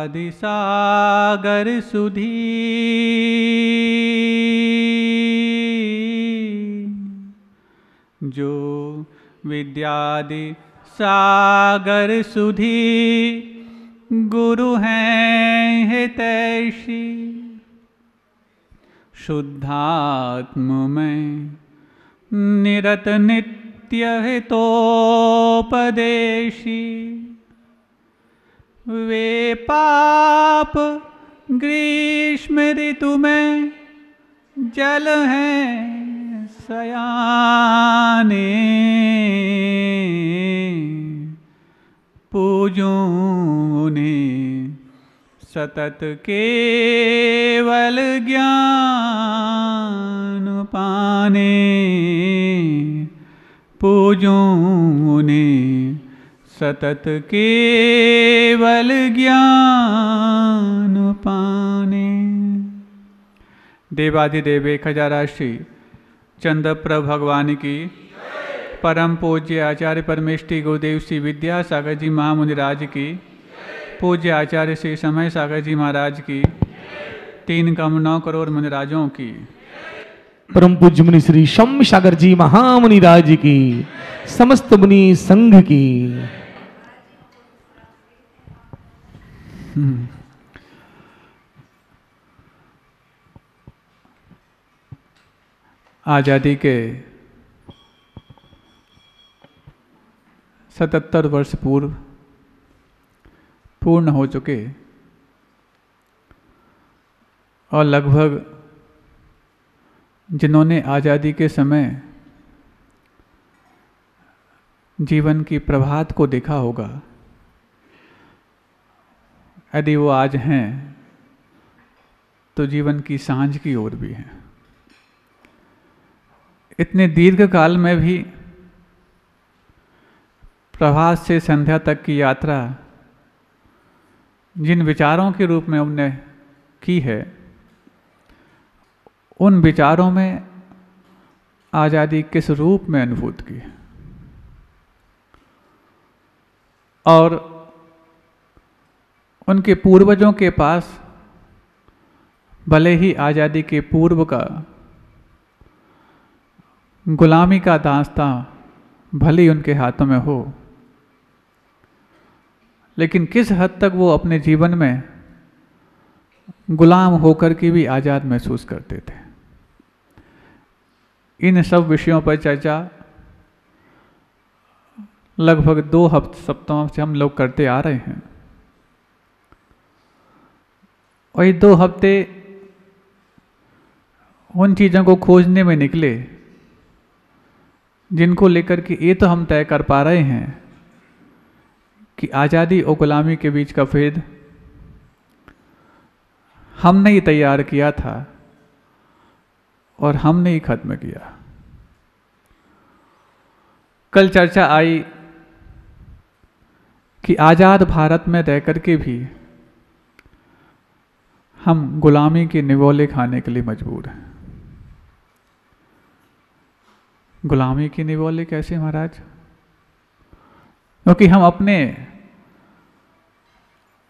विद्यादि सागर सुधी जो विद्यादि सागर सुधी गुरु हैं हितैषी शुद्धात्म में निरत नित्य हितोपदेशी वे पाप ग्रीष्म ऋतु में जल हैं सयाने पूजूं उन्हें सतत केवल ज्ञान पाने पूजूं उन्हें सतत केवल ज्ञान पाने। देवाधिदेव 1000 श्री चंद्रप्रभ भगवान की परम पूज्य आचार्य परमेष्टि गुरुदेव श्री विद्यासागर जी महामुनिराज की पूज्य आचार्य श्री समय सागर जी महाराज की 3 करोड़ 9 करोड़ मुनिराजों की परम पूज्य मुनि श्री शम सागर जी महामुनिराज की समस्त मुनि संघ की। आज़ादी के 77 वर्ष पूर्व पूर्ण हो चुके और लगभग जिन्होंने आज़ादी के समय जीवन की प्रभात को देखा होगा, यदि वो आज हैं तो जीवन की सांझ की ओर भी हैं। इतने दीर्घ काल में भी प्रभात से संध्या तक की यात्रा जिन विचारों के रूप में हमने की है, उन विचारों में आज़ादी किस रूप में अनुभूत की और उनके पूर्वजों के पास भले ही आज़ादी के पूर्व का गुलामी का दास्तां भले ही उनके हाथों में हो, लेकिन किस हद तक वो अपने जीवन में गुलाम होकर के भी आज़ाद महसूस करते थे। इन सब विषयों पर चर्चा लगभग 2 सप्ताहों से हम लोग करते आ रहे हैं और ये 2 हफ्ते उन चीज़ों को खोजने में निकले जिनको लेकर के ये तो हम तय कर पा रहे हैं कि आज़ादी और गुलामी के बीच का भेद हमने ही तैयार किया था और हमने ही खत्म किया। कल चर्चा आई कि आज़ाद भारत में रह कर के भी हम गुलामी के निवोले खाने के लिए मजबूर हैं। गुलामी के निवोले कैसे महाराज? क्योंकि हम अपने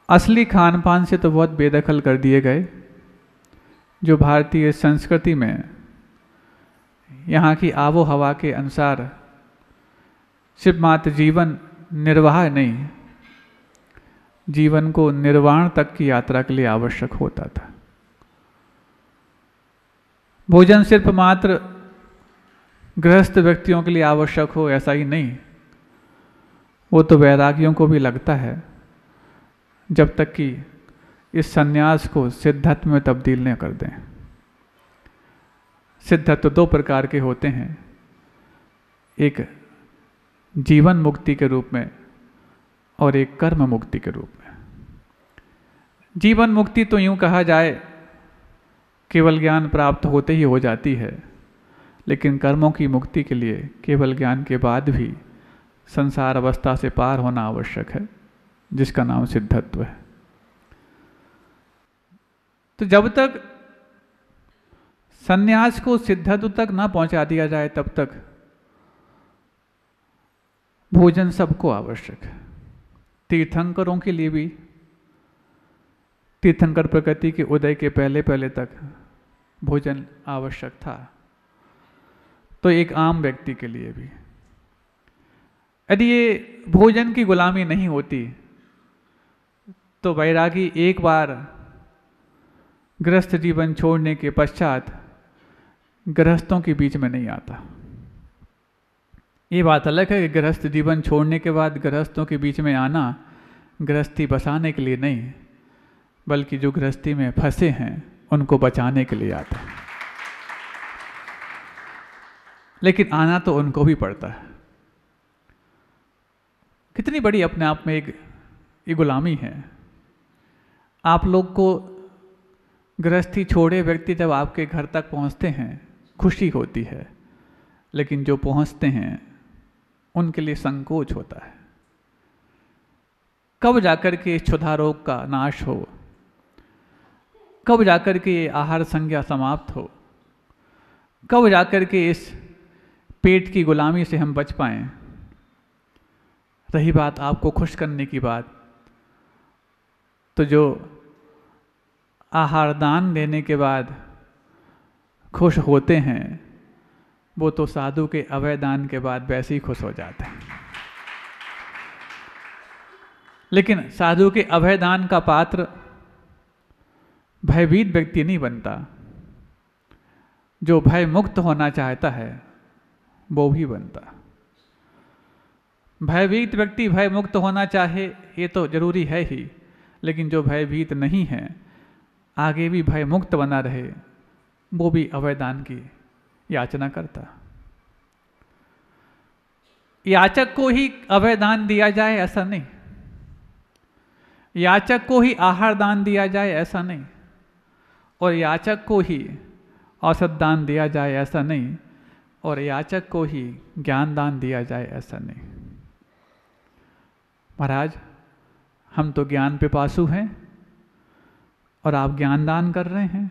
असली खान पान से तो बहुत बेदखल कर दिए गए, जो भारतीय संस्कृति में यहाँ की आबो हवा के अनुसार सिर्फ मात्र जीवन निर्वाह नहीं, जीवन को निर्वाण तक की यात्रा के लिए आवश्यक होता था। भोजन सिर्फ मात्र गृहस्थ व्यक्तियों के लिए आवश्यक हो ऐसा ही नहीं, वो तो वैरागियों को भी लगता है, जब तक कि इस सन्यास को सिद्धत्व में तब्दील न कर दें। सिद्धत्व 2 प्रकार के होते हैं, एक जीवन मुक्ति के रूप में और एक कर्म मुक्ति के रूप में। जीवन मुक्ति तो यूं कहा जाए केवल ज्ञान प्राप्त होते ही हो जाती है, लेकिन कर्मों की मुक्ति के लिए केवल ज्ञान के बाद भी संसार अवस्था से पार होना आवश्यक है, जिसका नाम सिद्धत्व है। तो जब तक संन्यास को सिद्धत्व तक ना पहुंचा दिया जाए, तब तक भोजन सबको आवश्यक है। तीर्थंकरों के लिए भी, तीर्थंकर प्रकृति के उदय के पहले पहले तक भोजन आवश्यक था, तो एक आम व्यक्ति के लिए भी यदि ये भोजन की गुलामी नहीं होती तो वैरागी एक बार गृहस्थ जीवन छोड़ने के पश्चात गृहस्थों के बीच में नहीं आता। ये बात अलग है कि गृहस्थ जीवन छोड़ने के बाद गृहस्थों के बीच में आना गृहस्थी बसाने के लिए नहीं, बल्कि जो गृहस्थी में फंसे हैं उनको बचाने के लिए आता है। लेकिन आना तो उनको भी पड़ता है। कितनी बड़ी अपने आप में एक गुलामी है। आप लोग को गृहस्थी छोड़े व्यक्ति जब आपके घर तक पहुंचते हैं खुशी होती है, लेकिन जो पहुंचते हैं उनके लिए संकोच होता है। कब जाकर के इस क्षुधा रोग का नाश हो, कब जाकर के ये आहार संज्ञा समाप्त हो, कब जाकर के इस पेट की गुलामी से हम बच पाएं। रही बात आपको खुश करने की बात, तो जो आहार दान देने के बाद खुश होते हैं वो तो साधु के अभय दान के बाद वैसे ही खुश हो जाते हैं। लेकिन साधु के अभय दान का पात्र भयभीत व्यक्ति नहीं बनता, जो भय मुक्त होना चाहता है वो भी बनता। भयभीत व्यक्ति भय मुक्त होना चाहे ये तो जरूरी है ही, लेकिन जो भयभीत नहीं है आगे भी भय मुक्त बना रहे वो भी अभयदान की याचना करता। याचक को ही अभयदान दिया जाए ऐसा नहीं, याचक को ही आहार दान दिया जाए ऐसा नहीं, और याचक को ही औषध दान दिया जाए ऐसा नहीं, और याचक को ही ज्ञान दान दिया जाए ऐसा नहीं। महाराज हम तो ज्ञान पिपासु हैं और आप ज्ञान दान कर रहे हैं,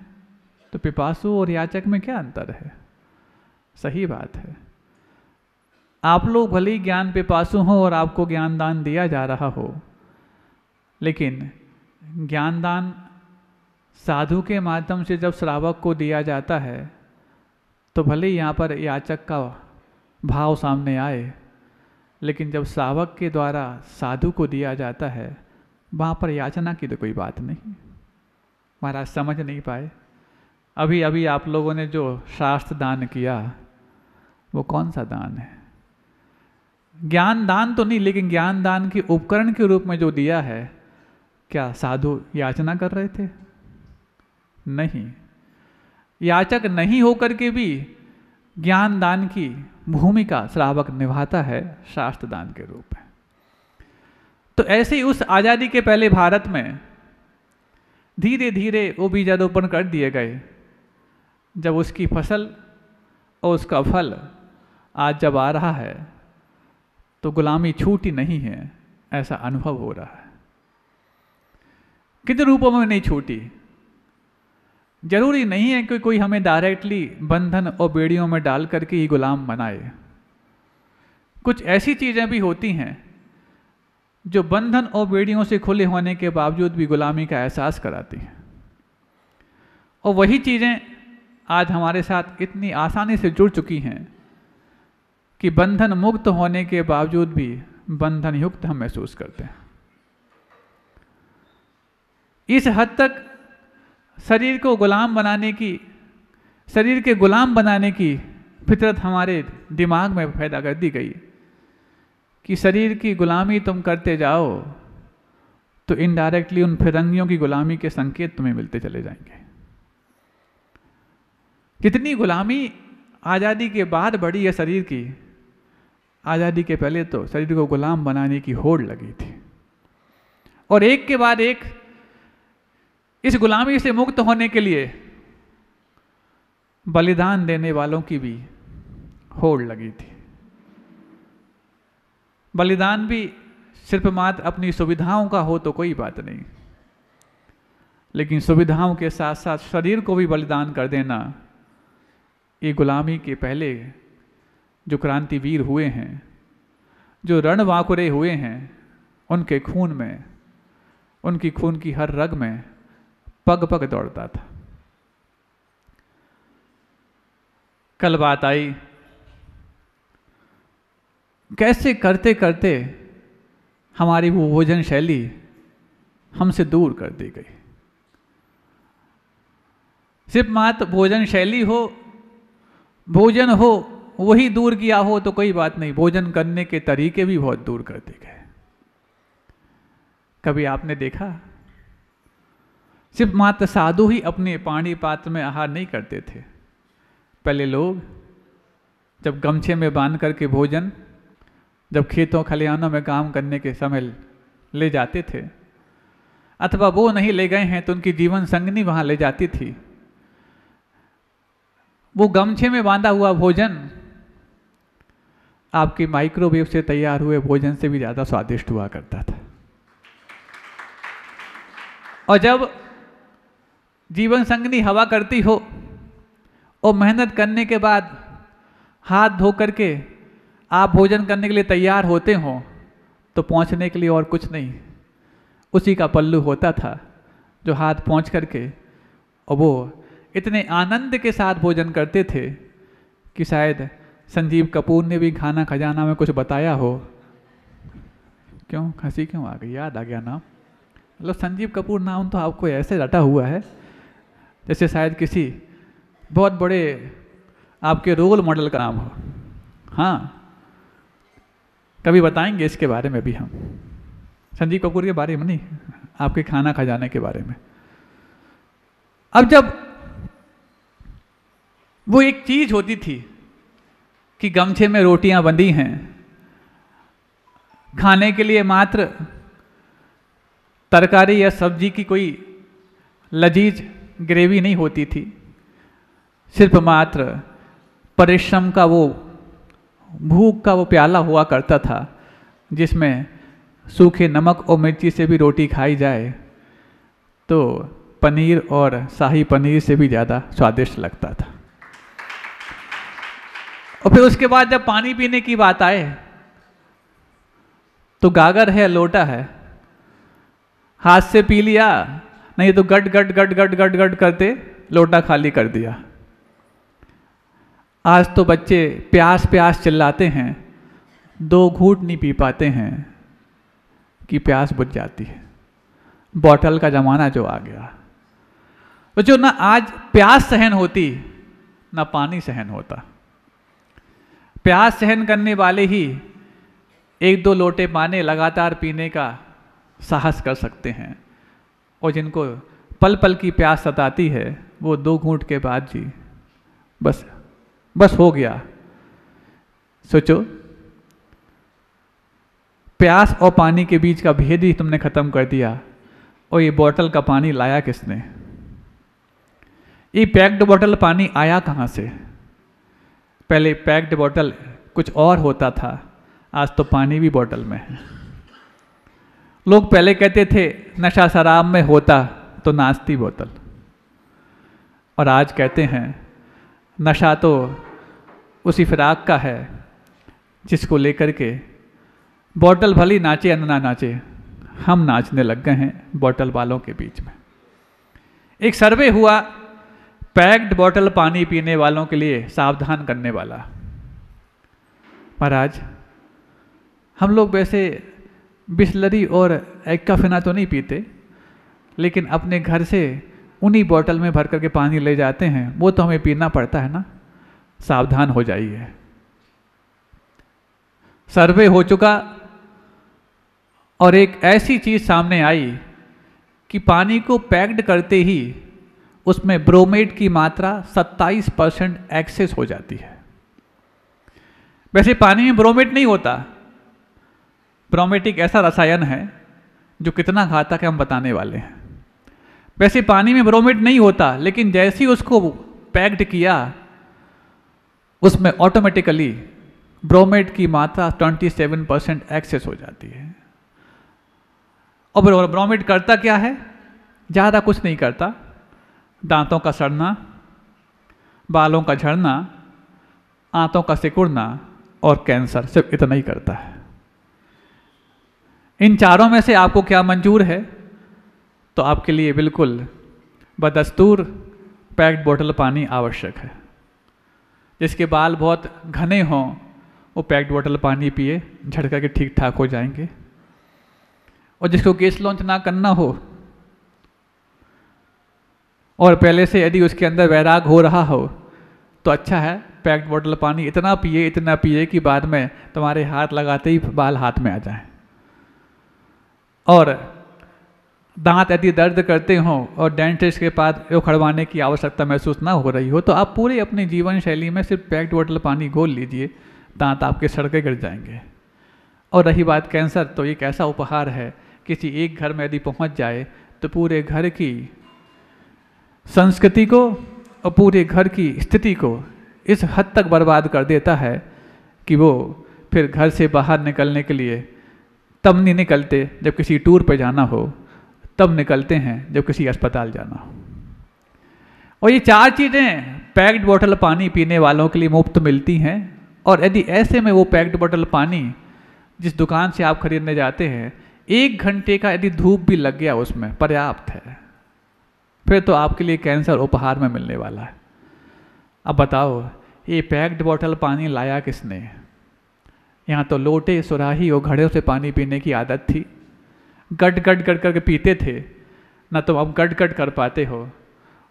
तो पिपासु और याचक में क्या अंतर है? सही बात है। आप लोग भले ही ज्ञान पिपासु हो और आपको ज्ञान दान दिया जा रहा हो, लेकिन ज्ञान दान साधु के माध्यम से जब श्रावक को दिया जाता है तो भले ही यहाँ पर याचक का भाव सामने आए, लेकिन जब श्रावक के द्वारा साधु को दिया जाता है वहाँ पर याचना की तो कोई बात नहीं। महाराज समझ नहीं पाए। अभी अभी आप लोगों ने जो शास्त्र दान किया वो कौन सा दान है? ज्ञान दान तो नहीं, लेकिन ज्ञान दान के उपकरण के रूप में जो दिया है, क्या साधु याचना कर रहे थे? नहीं। याचक नहीं होकर के भी ज्ञान दान की भूमिका श्रावक निभाता है शास्त्र दान के रूप में। तो ऐसे ही उस आज़ादी के पहले भारत में धीरे धीरे वो बीजारोपण कर दिए गए। जब उसकी फसल और उसका फल आज जब आ रहा है तो गुलामी छूटी नहीं है, ऐसा अनुभव हो रहा है। कितने रूपों में नहीं छूटी। जरूरी नहीं है कि कोई हमें डायरेक्टली बंधन और बेड़ियों में डाल करके ही गुलाम बनाए। कुछ ऐसी चीज़ें भी होती हैं जो बंधन और बेड़ियों से खुले होने के बावजूद भी गुलामी का एहसास कराती हैं, और वही चीज़ें आज हमारे साथ इतनी आसानी से जुड़ चुकी हैं कि बंधन मुक्त होने के बावजूद भी बंधन युक्त हम महसूस करते हैं। इस हद तक शरीर को गुलाम बनाने की, शरीर के गुलाम बनाने की फितरत हमारे दिमाग में पैदा कर दी गई कि शरीर की गुलामी तुम करते जाओ तो इनडायरेक्टली उन फिरंगियों की गुलामी के संकेत तुम्हें मिलते चले जाएंगे। कितनी गुलामी आज़ादी के बाद बढ़ी है शरीर की। आज़ादी के पहले तो शरीर को गुलाम बनाने की होड़ लगी थी, और एक के बाद एक इस गुलामी से मुक्त होने के लिए बलिदान देने वालों की भी होड़ लगी थी। बलिदान भी सिर्फ मात्र अपनी सुविधाओं का हो तो कोई बात नहीं, लेकिन सुविधाओं के साथ साथ शरीर को भी बलिदान कर देना, ये गुलामी के पहले जो क्रांतिवीर हुए हैं, जो रणबांकुरे हुए हैं, उनके खून में, उनकी खून की हर रग में पग पग दौड़ता था। कल बात आई, कैसे करते करते हमारी वो भोजन शैली हमसे दूर कर दी गई। सिर्फ मात्र भोजन शैली हो, भोजन हो, वही दूर किया हो तो कोई बात नहीं, भोजन करने के तरीके भी बहुत दूर कर दिए गए। कभी आपने देखा, सिर्फ मात्र साधु ही अपने पानी पात्र में आहार नहीं करते थे। पहले लोग जब गमछे में बांध करके भोजन, जब खेतों खलिहानों में काम करने के समय ले जाते थे, अथवा वो नहीं ले गए हैं तो उनकी जीवन संगनी वहां ले जाती थी, वो गमछे में बांधा हुआ भोजन आपकी माइक्रोवेव से तैयार हुए भोजन से भी ज़्यादा स्वादिष्ट हुआ करता था। और जब जीवन संगनी हवा करती हो और मेहनत करने के बाद हाथ धो करके आप भोजन करने के लिए तैयार होते हो तो पहुंचने के लिए और कुछ नहीं, उसी का पल्लू होता था जो हाथ पहुंच करके, और वो इतने आनंद के साथ भोजन करते थे कि शायद संजीव कपूर ने भी खाना खजाना में कुछ बताया हो। क्यों हंसी क्यों आ गई? याद आ गया नाम। मतलब संजीव कपूर नाम तो आपको ऐसे रटा हुआ है जैसे शायद किसी बहुत बड़े आपके रोल मॉडल का नाम हो। हाँ, कभी बताएंगे इसके बारे में भी हम, संजीव कपूर के बारे में नहीं, आपके खाना खजाने के बारे में। अब जब वो एक चीज होती थी कि गमछे में रोटियां बंधी हैं, खाने के लिए मात्र तरकारी या सब्जी की कोई लजीज ग्रेवी नहीं होती थी, सिर्फ मात्र परिश्रम का वो भूख का वो प्याला हुआ करता था जिसमें सूखे नमक और मिर्ची से भी रोटी खाई जाए तो पनीर और शाही पनीर से भी ज़्यादा स्वादिष्ट लगता था। और फिर उसके बाद जब पानी पीने की बात आए तो गागर है, लोटा है, हाथ से पी लिया, नहीं तो गट गट गट गट गट गट करते लोटा खाली कर दिया। आज तो बच्चे प्यास प्यास चिल्लाते हैं, 2 घूंट नहीं पी पाते हैं कि प्यास बुझ जाती है। बॉटल का ज़माना जो आ गया, तो जो ना आज प्यास सहन होती ना पानी सहन होता। प्यास सहन करने वाले ही 1-2 लोटे पानी लगातार पीने का साहस कर सकते हैं, और जिनको पल पल की प्यास सताती है वो 2 घूंट के बाद जी बस हो गया। सोचो, प्यास और पानी के बीच का भेद ही तुमने खत्म कर दिया। और ये बोतल का पानी लाया किसने? ये पैक्ड बोतल पानी आया कहाँ से? पहले पैक्ड बोतल कुछ और होता था, आज तो पानी भी बोतल में है। लोग पहले कहते थे नशा शराब में होता तो नाचती बोतल, और आज कहते हैं नशा तो उसी फिराक का है जिसको लेकर के बोतल भली नाचे या ना नाचे, हम नाचने लग गए हैं बोतल वालों के बीच में। एक सर्वे हुआ पैक्ड बोतल पानी पीने वालों के लिए सावधान करने वाला। महाराज, हम लोग वैसे बिस्लरी और एक्काफिना तो नहीं पीते, लेकिन अपने घर से उन्हीं बोतल में भर करके पानी ले जाते हैं, वो तो हमें पीना पड़ता है ना। सावधान हो जाइए। सर्वे हो चुका और एक ऐसी चीज सामने आई कि पानी को पैक्ड करते ही उसमें ब्रोमेट की मात्रा 27% एक्सेस हो जाती है। वैसे पानी में ब्रोमेट नहीं होता। ब्रोमेट एक ऐसा रसायन है जो कितना घातक है हम बताने वाले हैं। वैसे पानी में ब्रोमेट नहीं होता, लेकिन जैसे ही उसको पैक्ड किया उसमें ऑटोमेटिकली ब्रोमेट की मात्रा 27% एक्सेस हो जाती है। और ब्रोमेट करता क्या है? ज़्यादा कुछ नहीं करता। दांतों का सड़ना, बालों का झड़ना, आंतों का सिकुड़ना और कैंसर, सिर्फ इतना ही करता है। इन चारों में से आपको क्या मंजूर है? तो आपके लिए बिल्कुल बदस्तूर पैक्ड बोतल पानी आवश्यक है। जिसके बाल बहुत घने हों वो पैक्ड बोतल पानी पिए, झड़का के ठीक ठाक हो जाएंगे। और जिसको केस लॉन्च ना करना हो और पहले से यदि उसके अंदर वैराग हो रहा हो तो अच्छा है, पैक्ड बोतल पानी इतना पिए कि बाद में तुम्हारे हाथ लगाते ही बाल हाथ में आ जाए। और दांत यदि दर्द करते हों और डेंटिस्ट के पास उखड़वाने की आवश्यकता महसूस ना हो रही हो तो आप पूरे अपनी जीवन शैली में सिर्फ पैक्ड बोतल पानी घोल लीजिए, दांत आपके सड़के गिर जाएंगे। और रही बात कैंसर, तो एक ऐसा उपहार है, किसी एक घर में यदि पहुंच जाए तो पूरे घर की संस्कृति को और पूरे घर की स्थिति को इस हद तक बर्बाद कर देता है कि वो फिर घर से बाहर निकलने के लिए तब नहीं निकलते जब किसी टूर पे जाना हो, तब निकलते हैं जब किसी अस्पताल जाना हो। और ये 4 चीज़ें पैक्ड बोतल पानी पीने वालों के लिए मुफ्त मिलती हैं। और यदि ऐसे में वो पैक्ड बोतल पानी जिस दुकान से आप खरीदने जाते हैं 1 घंटे का यदि धूप भी लग गया उसमें पर्याप्त है, फिर तो आपके लिए कैंसर उपहार में मिलने वाला है। अब बताओ ये पैक्ड बोतल पानी लाया किसने? यहाँ तो लोटे सुराही और घड़े से पानी पीने की आदत थी, गट गट गट करके पीते थे। ना तो अब गट गट कर पाते हो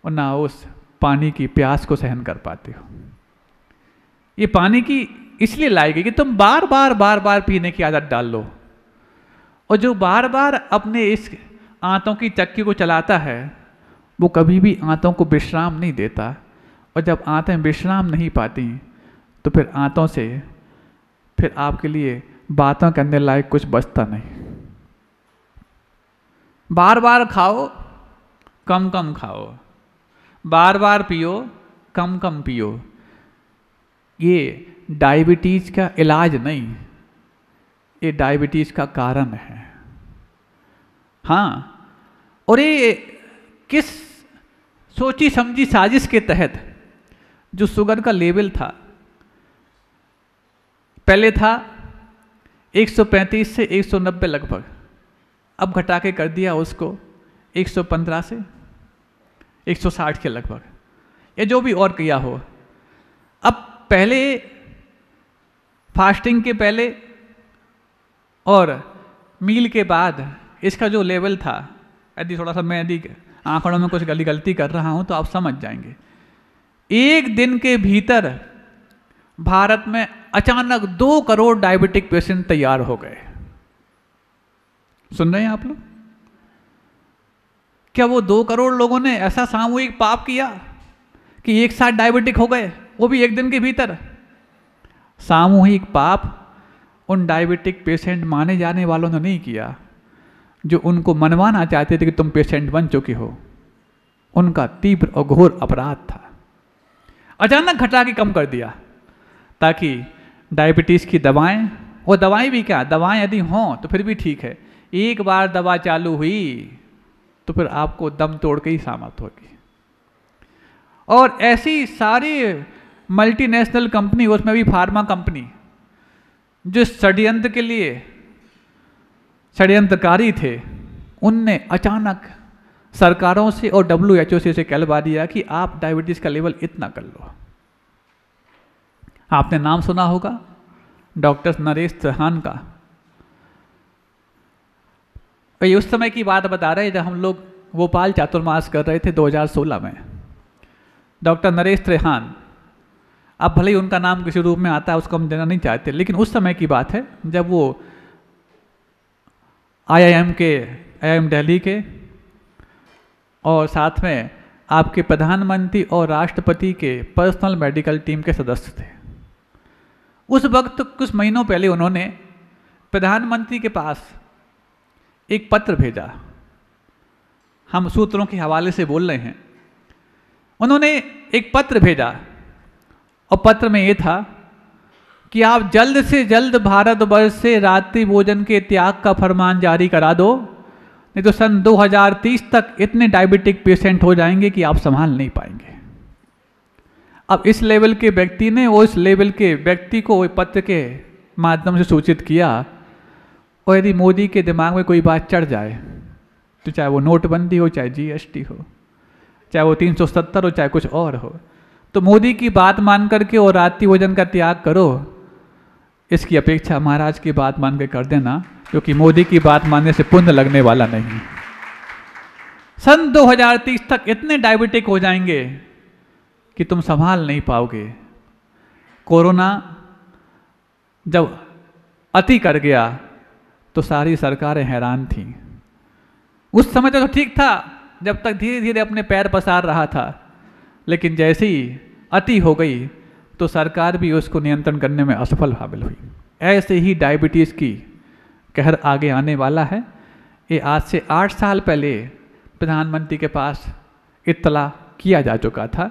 और ना उस पानी की प्यास को सहन कर पाते हो। ये पानी की इसलिए लाई गई कि तुम बार बार पीने की आदत डाल लो। और जो बार बार अपने इस आंतों की चक्की को चलाता है वो कभी भी आंतों को विश्राम नहीं देता। और जब आंतें विश्राम नहीं पाती तो फिर आंतों से फिर आपके लिए बातों करने लायक कुछ बचता नहीं। बार बार खाओ, कम कम खाओ, बार बार पियो, कम कम पियो। ये डायबिटीज का इलाज नहीं, ये डायबिटीज का कारण है। हाँ, और ये किस सोची समझी साजिश के तहत जो शुगर का लेवल था, पहले था 135 से 190 लगभग, अब घटा के कर दिया उसको 115 से 160 के लगभग, या जो भी और किया हो। अब पहले फास्टिंग के पहले और मील के बाद इसका जो लेवल था, यदि थोड़ा सा मैं यदि आंकड़ों में कुछ गलती कर रहा हूं तो आप समझ जाएंगे। 1 दिन के भीतर भारत में अचानक 2 करोड़ डायबिटिक पेशेंट तैयार हो गए। सुन रहे हैं आप लोग? क्या वो 2 करोड़ लोगों ने ऐसा सामूहिक पाप किया कि एक साथ डायबिटिक हो गए, वो भी 1 दिन के भीतर? सामूहिक पाप उन डायबिटिक पेशेंट माने जाने वालों ने नहीं किया जो उनको मनवाना चाहते थे कि तुम पेशेंट बन चुके हो। उनका तीव्र और घोर अपराध था। अचानक घटा के कम कर दिया ताकि डायबिटीज़ की दवाएं, और दवाएं भी क्या, दवाएं यदि हों तो फिर भी ठीक है, एक बार दवा चालू हुई तो फिर आपको दम तोड़ के ही सामत होगी। और ऐसी सारी मल्टीनेशनल कंपनी, उसमें भी फार्मा कंपनी, जो षड्यंत्र के लिए षड्यंत्रकारी थे, उनने अचानक सरकारों से और WHO से कहलवा दिया कि आप डायबिटीज़ का लेवल इतना कर लो। आपने नाम सुना होगा डॉक्टर नरेश त्रिहान का। ये उस समय की बात बता रहे हैं जब हम लोग भोपाल चातुर्मास कर रहे थे 2016 में। डॉक्टर नरेश त्रिहान, अब भले ही उनका नाम किसी रूप में आता है उसको हम देना नहीं चाहते, लेकिन उस समय की बात है जब वो IIM दिल्ली के और साथ में आपके प्रधानमंत्री और राष्ट्रपति के पर्सनल मेडिकल टीम के सदस्य थे। उस वक्त कुछ महीनों पहले उन्होंने प्रधानमंत्री के पास एक पत्र भेजा। हम सूत्रों के हवाले से बोल रहे हैं। उन्होंने एक पत्र भेजा और पत्र में ये था कि आप जल्द से जल्द भारतवर्ष से रात्रि भोजन के त्याग का फरमान जारी करा दो, नहीं तो सन 2030 तक इतने डायबिटिक पेशेंट हो जाएंगे कि आप संभाल नहीं पाएंगे। अब इस लेवल के व्यक्ति ने उस लेवल के व्यक्ति को पत्र के माध्यम से सूचित किया, और यदि मोदी के दिमाग में कोई बात चढ़ जाए तो चाहे वो नोटबंदी हो चाहे GST हो, चाहे वो 370 हो चाहे कुछ और हो। तो मोदी की बात मान करके और रात्रि भोजन का त्याग करो, इसकी अपेक्षा महाराज की बात मान के कर देना, क्योंकि मोदी की बात मानने से पुण्य लगने वाला नहीं। सन 2030 तक इतने डायबिटिक हो जाएंगे कि तुम संभाल नहीं पाओगे। कोरोना जब अति कर गया तो सारी सरकारें हैरान थीं। उस समय तो ठीक था, जब तक धीरे धीरे अपने पैर पसार रहा था, लेकिन जैसे ही अति हो गई तो सरकार भी उसको नियंत्रण करने में असफल हासिल हुई। ऐसे ही डायबिटीज़ की कहर आगे आने वाला है। ये आज से 8 साल पहले प्रधानमंत्री के पास इत्तला किया जा चुका था।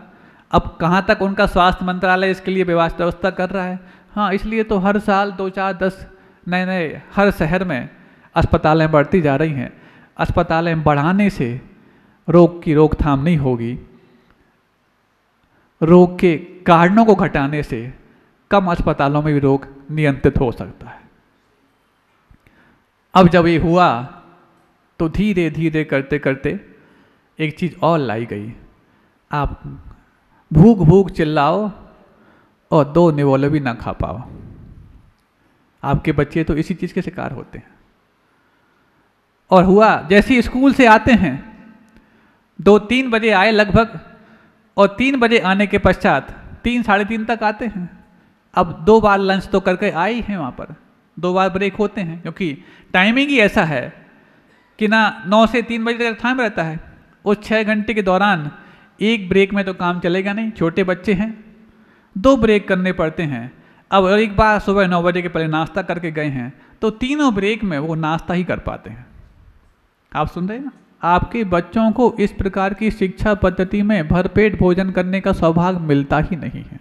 अब कहाँ तक उनका स्वास्थ्य मंत्रालय इसके लिए व्यवस्था कर रहा है? हाँ, इसलिए तो हर साल 2, 4, 10 नए हर शहर में अस्पतालें बढ़ती जा रही हैं। अस्पतालें बढ़ाने से रोग की रोकथाम नहीं होगी, रोग के कारणों को घटाने से कम अस्पतालों में भी रोग नियंत्रित हो सकता है। अब जब ये हुआ तो धीरे धीरे करते करते एक चीज़ और लाई गई। आप भूख भूख चिल्लाओ और 2 निवोले भी ना खा पाओ। आपके बच्चे तो इसी चीज़ के शिकार होते हैं। और हुआ जैसे स्कूल से आते हैं, 2-3 बजे आए लगभग, और 3 बजे आने के पश्चात 3, साढ़े 3 तक आते हैं। अब 2 बार लंच तो करके आए ही हैं वहाँ पर, 2 बार ब्रेक होते हैं, क्योंकि टाइमिंग ही ऐसा है कि ना 9 से 3 बजे तक टाइम रहता है। उस 6 घंटे के दौरान एक ब्रेक में तो काम चलेगा नहीं, छोटे बच्चे हैं, 2 ब्रेक करने पड़ते हैं। अब एक बार सुबह 9 बजे के पहले नाश्ता करके गए हैं तो तीनों ब्रेक में वो नाश्ता ही कर पाते हैं। आप सुन रहे हैं ना? आपके बच्चों को इस प्रकार की शिक्षा पद्धति में भरपेट भोजन करने का सौभाग्य मिलता ही नहीं है।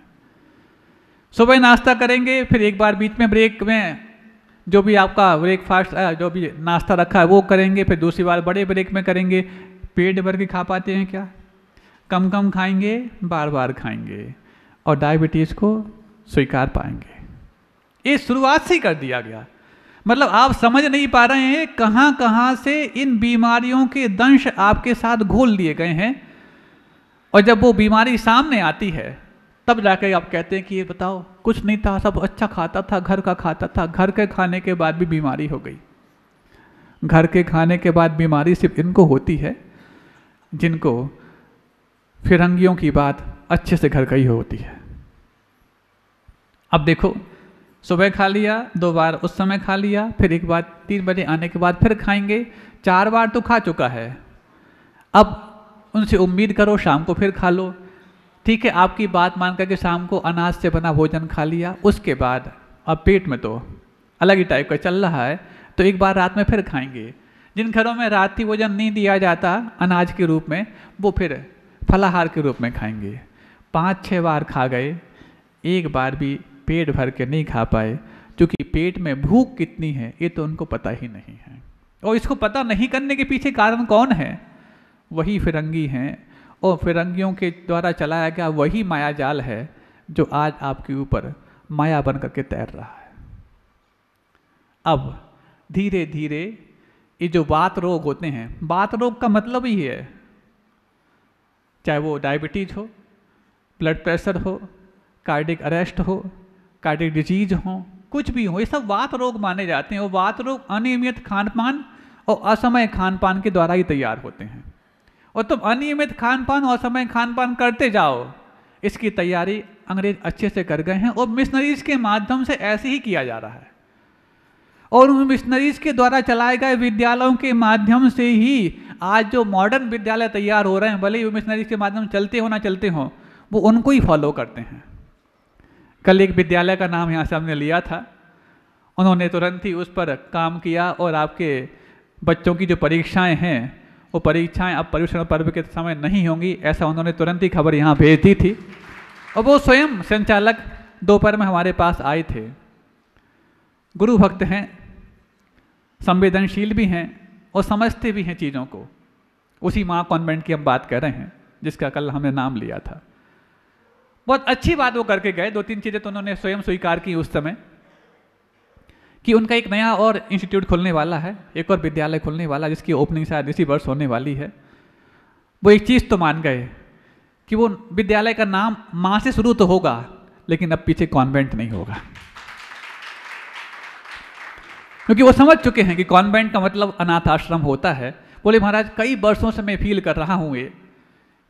सुबह नाश्ता करेंगे, फिर एक बार बीच में ब्रेक में जो भी आपका ब्रेकफास्ट जो भी नाश्ता रखा है वो करेंगे, फिर दूसरी बार बड़े ब्रेक में करेंगे। पेट भर के खा पाते हैं क्या? कम कम खाएंगे, बार बार खाएंगे और डायबिटीज़ को स्वीकार पाएंगे। ये शुरुआत से ही कर दिया गया। मतलब आप समझ नहीं पा रहे हैं कहाँ कहाँ से इन बीमारियों के दंश आपके साथ घोल लिए गए हैं, और जब वो बीमारी सामने आती है तब जाकर आप कहते हैं कि ये बताओ कुछ नहीं था, सब अच्छा खाता था, घर का खाता था, घर के खाने के बाद भी बीमारी हो गई। घर के खाने के बाद बीमारी सिर्फ इनको होती है जिनको फिरंगियों की बात अच्छे से घर का ही होती है। अब देखो, सुबह खा लिया, 2 बार उस समय खा लिया, फिर एक बार 3 बजे आने के बाद फिर खाएंगे, 4 बार तो खा चुका है। अब उनसे उम्मीद करो शाम को फिर खा लो। ठीक है, आपकी बात मान करके शाम को अनाज से बना भोजन खा लिया, उसके बाद अब पेट में तो अलग ही टाइप का चल रहा है, तो एक बार रात में फिर खाएंगे। जिन घरों में रात्रि भोजन नहीं दिया जाता अनाज के रूप में, वो फिर फलाहार के रूप में खाएंगे। 5-6 बार खा गए, एक बार भी पेट भर के नहीं खा पाए, क्योंकि पेट में भूख कितनी है ये तो उनको पता ही नहीं है। और इसको पता नहीं करने के पीछे कारण कौन है? वही फिरंगी हैं, और फिरंगियों के द्वारा चलाया गया वही माया जाल है जो आज आपके ऊपर माया बन करके तैर रहा है। अब धीरे धीरे ये जो वात रोग होते हैं, वात रोग का मतलब ही है चाहे वो डायबिटीज हो, ब्लड प्रेशर हो, कार्डिक अरेस्ट हो, कार्डिक डिजीज हो, कुछ भी हो, ये सब वात रोग माने जाते हैं। और वात रोग अनियमित खान पान और असमय खान पान के द्वारा ही तैयार होते हैं। और तुम अनियमित खान पान और असमय खान पान करते जाओ, इसकी तैयारी अंग्रेज अच्छे से कर गए हैं और मिशनरीज के माध्यम से ऐसे ही किया जा रहा है। और उन मिशनरीज के द्वारा चलाए गए विद्यालयों के माध्यम से ही आज जो मॉडर्न विद्यालय तैयार हो रहे हैं, भले ही वो मिशनरीज के माध्यम से चलते हो ना चलते हो, वो उनको ही फॉलो करते हैं। कल एक विद्यालय का नाम यहाँ से हमने लिया था, उन्होंने तुरंत ही उस पर काम किया और आपके बच्चों की जो परीक्षाएं हैं वो परीक्षाएं अब पर्युषण पर्व के समय नहीं होंगी, ऐसा उन्होंने तुरंत ही खबर यहाँ भेज दी थी। और वो स्वयं संचालक दोपहर में हमारे पास आए थे। गुरु भक्त हैं, संवेदनशील भी हैं और समझते भी हैं चीज़ों को। उसी माँ कॉन्वेंट की हम बात कर रहे हैं जिसका कल हमने नाम लिया था। बहुत अच्छी बात वो करके गए। 2-3 चीज़ें तो उन्होंने स्वयं स्वीकार की उस समय कि उनका एक नया और इंस्टीट्यूट खुलने वाला है, एक और विद्यालय खुलने वाला, जिसकी ओपनिंग शायद इसी वर्ष होने वाली है। वो एक चीज़ तो मान गए कि वो विद्यालय का नाम माँ से शुरू तो होगा, लेकिन अब पीछे कॉन्वेंट नहीं होगा, क्योंकि वो समझ चुके हैं कि कॉन्वेंट का मतलब अनाथ आश्रम होता है। बोले महाराज कई वर्षों से मैं फील कर रहा हूँ ये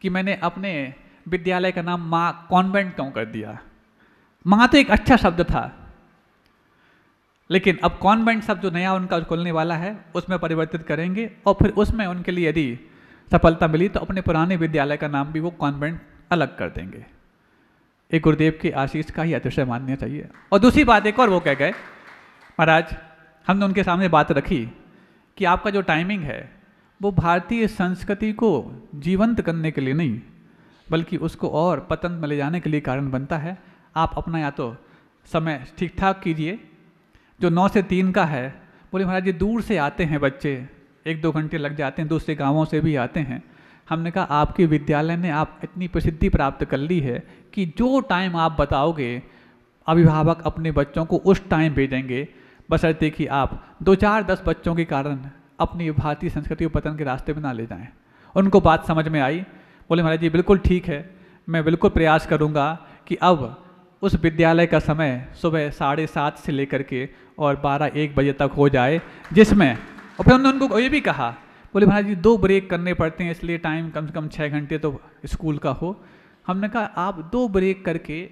कि मैंने अपने विद्यालय का नाम माँ कॉन्वेंट क्यों कर दिया। माँ तो एक अच्छा शब्द था, लेकिन अब कॉन्वेंट शब्द जो नया उनका खुलने वाला है उसमें परिवर्तित करेंगे, और फिर उसमें उनके लिए यदि सफलता मिली तो अपने पुराने विद्यालय का नाम भी वो कॉन्वेंट अलग कर देंगे। एक गुरुदेव की आशीष का ही अतिशय मानना चाहिए। और दूसरी बात एक और वो कह गए, महाराज हमने उनके सामने बात रखी कि आपका जो टाइमिंग है वो भारतीय संस्कृति को जीवंत करने के लिए नहीं, बल्कि उसको और पतन में ले जाने के लिए कारण बनता है। आप अपना या तो समय ठीक ठाक कीजिए, जो 9 से 3 का है। बोले महाराज जी दूर से आते हैं बच्चे, 1-2 घंटे लग जाते हैं, दूसरे गांवों से भी आते हैं। हमने कहा आपके विद्यालय ने आप इतनी प्रसिद्धि प्राप्त कर ली है कि जो टाइम आप बताओगे अभिभावक अपने बच्चों को उस टाइम भेजेंगे, बशर्ते कि आप 2-4-10 बच्चों के कारण अपनी भारतीय संस्कृति को पतन के रास्ते में ना ले जाएं। उनको बात समझ में आई। बोले महाराज जी बिल्कुल ठीक है, मैं बिल्कुल प्रयास करूंगा कि अब उस विद्यालय का समय सुबह 7:30 से लेकर के और 12-1 बजे तक हो जाए, जिसमें और फिर उन्होंने उनको ये भी कहा, बोले महाराज जी 2 ब्रेक करने पड़ते हैं, इसलिए टाइम कम से कम 6 घंटे तो स्कूल का हो। हमने कहा आप 2 ब्रेक करके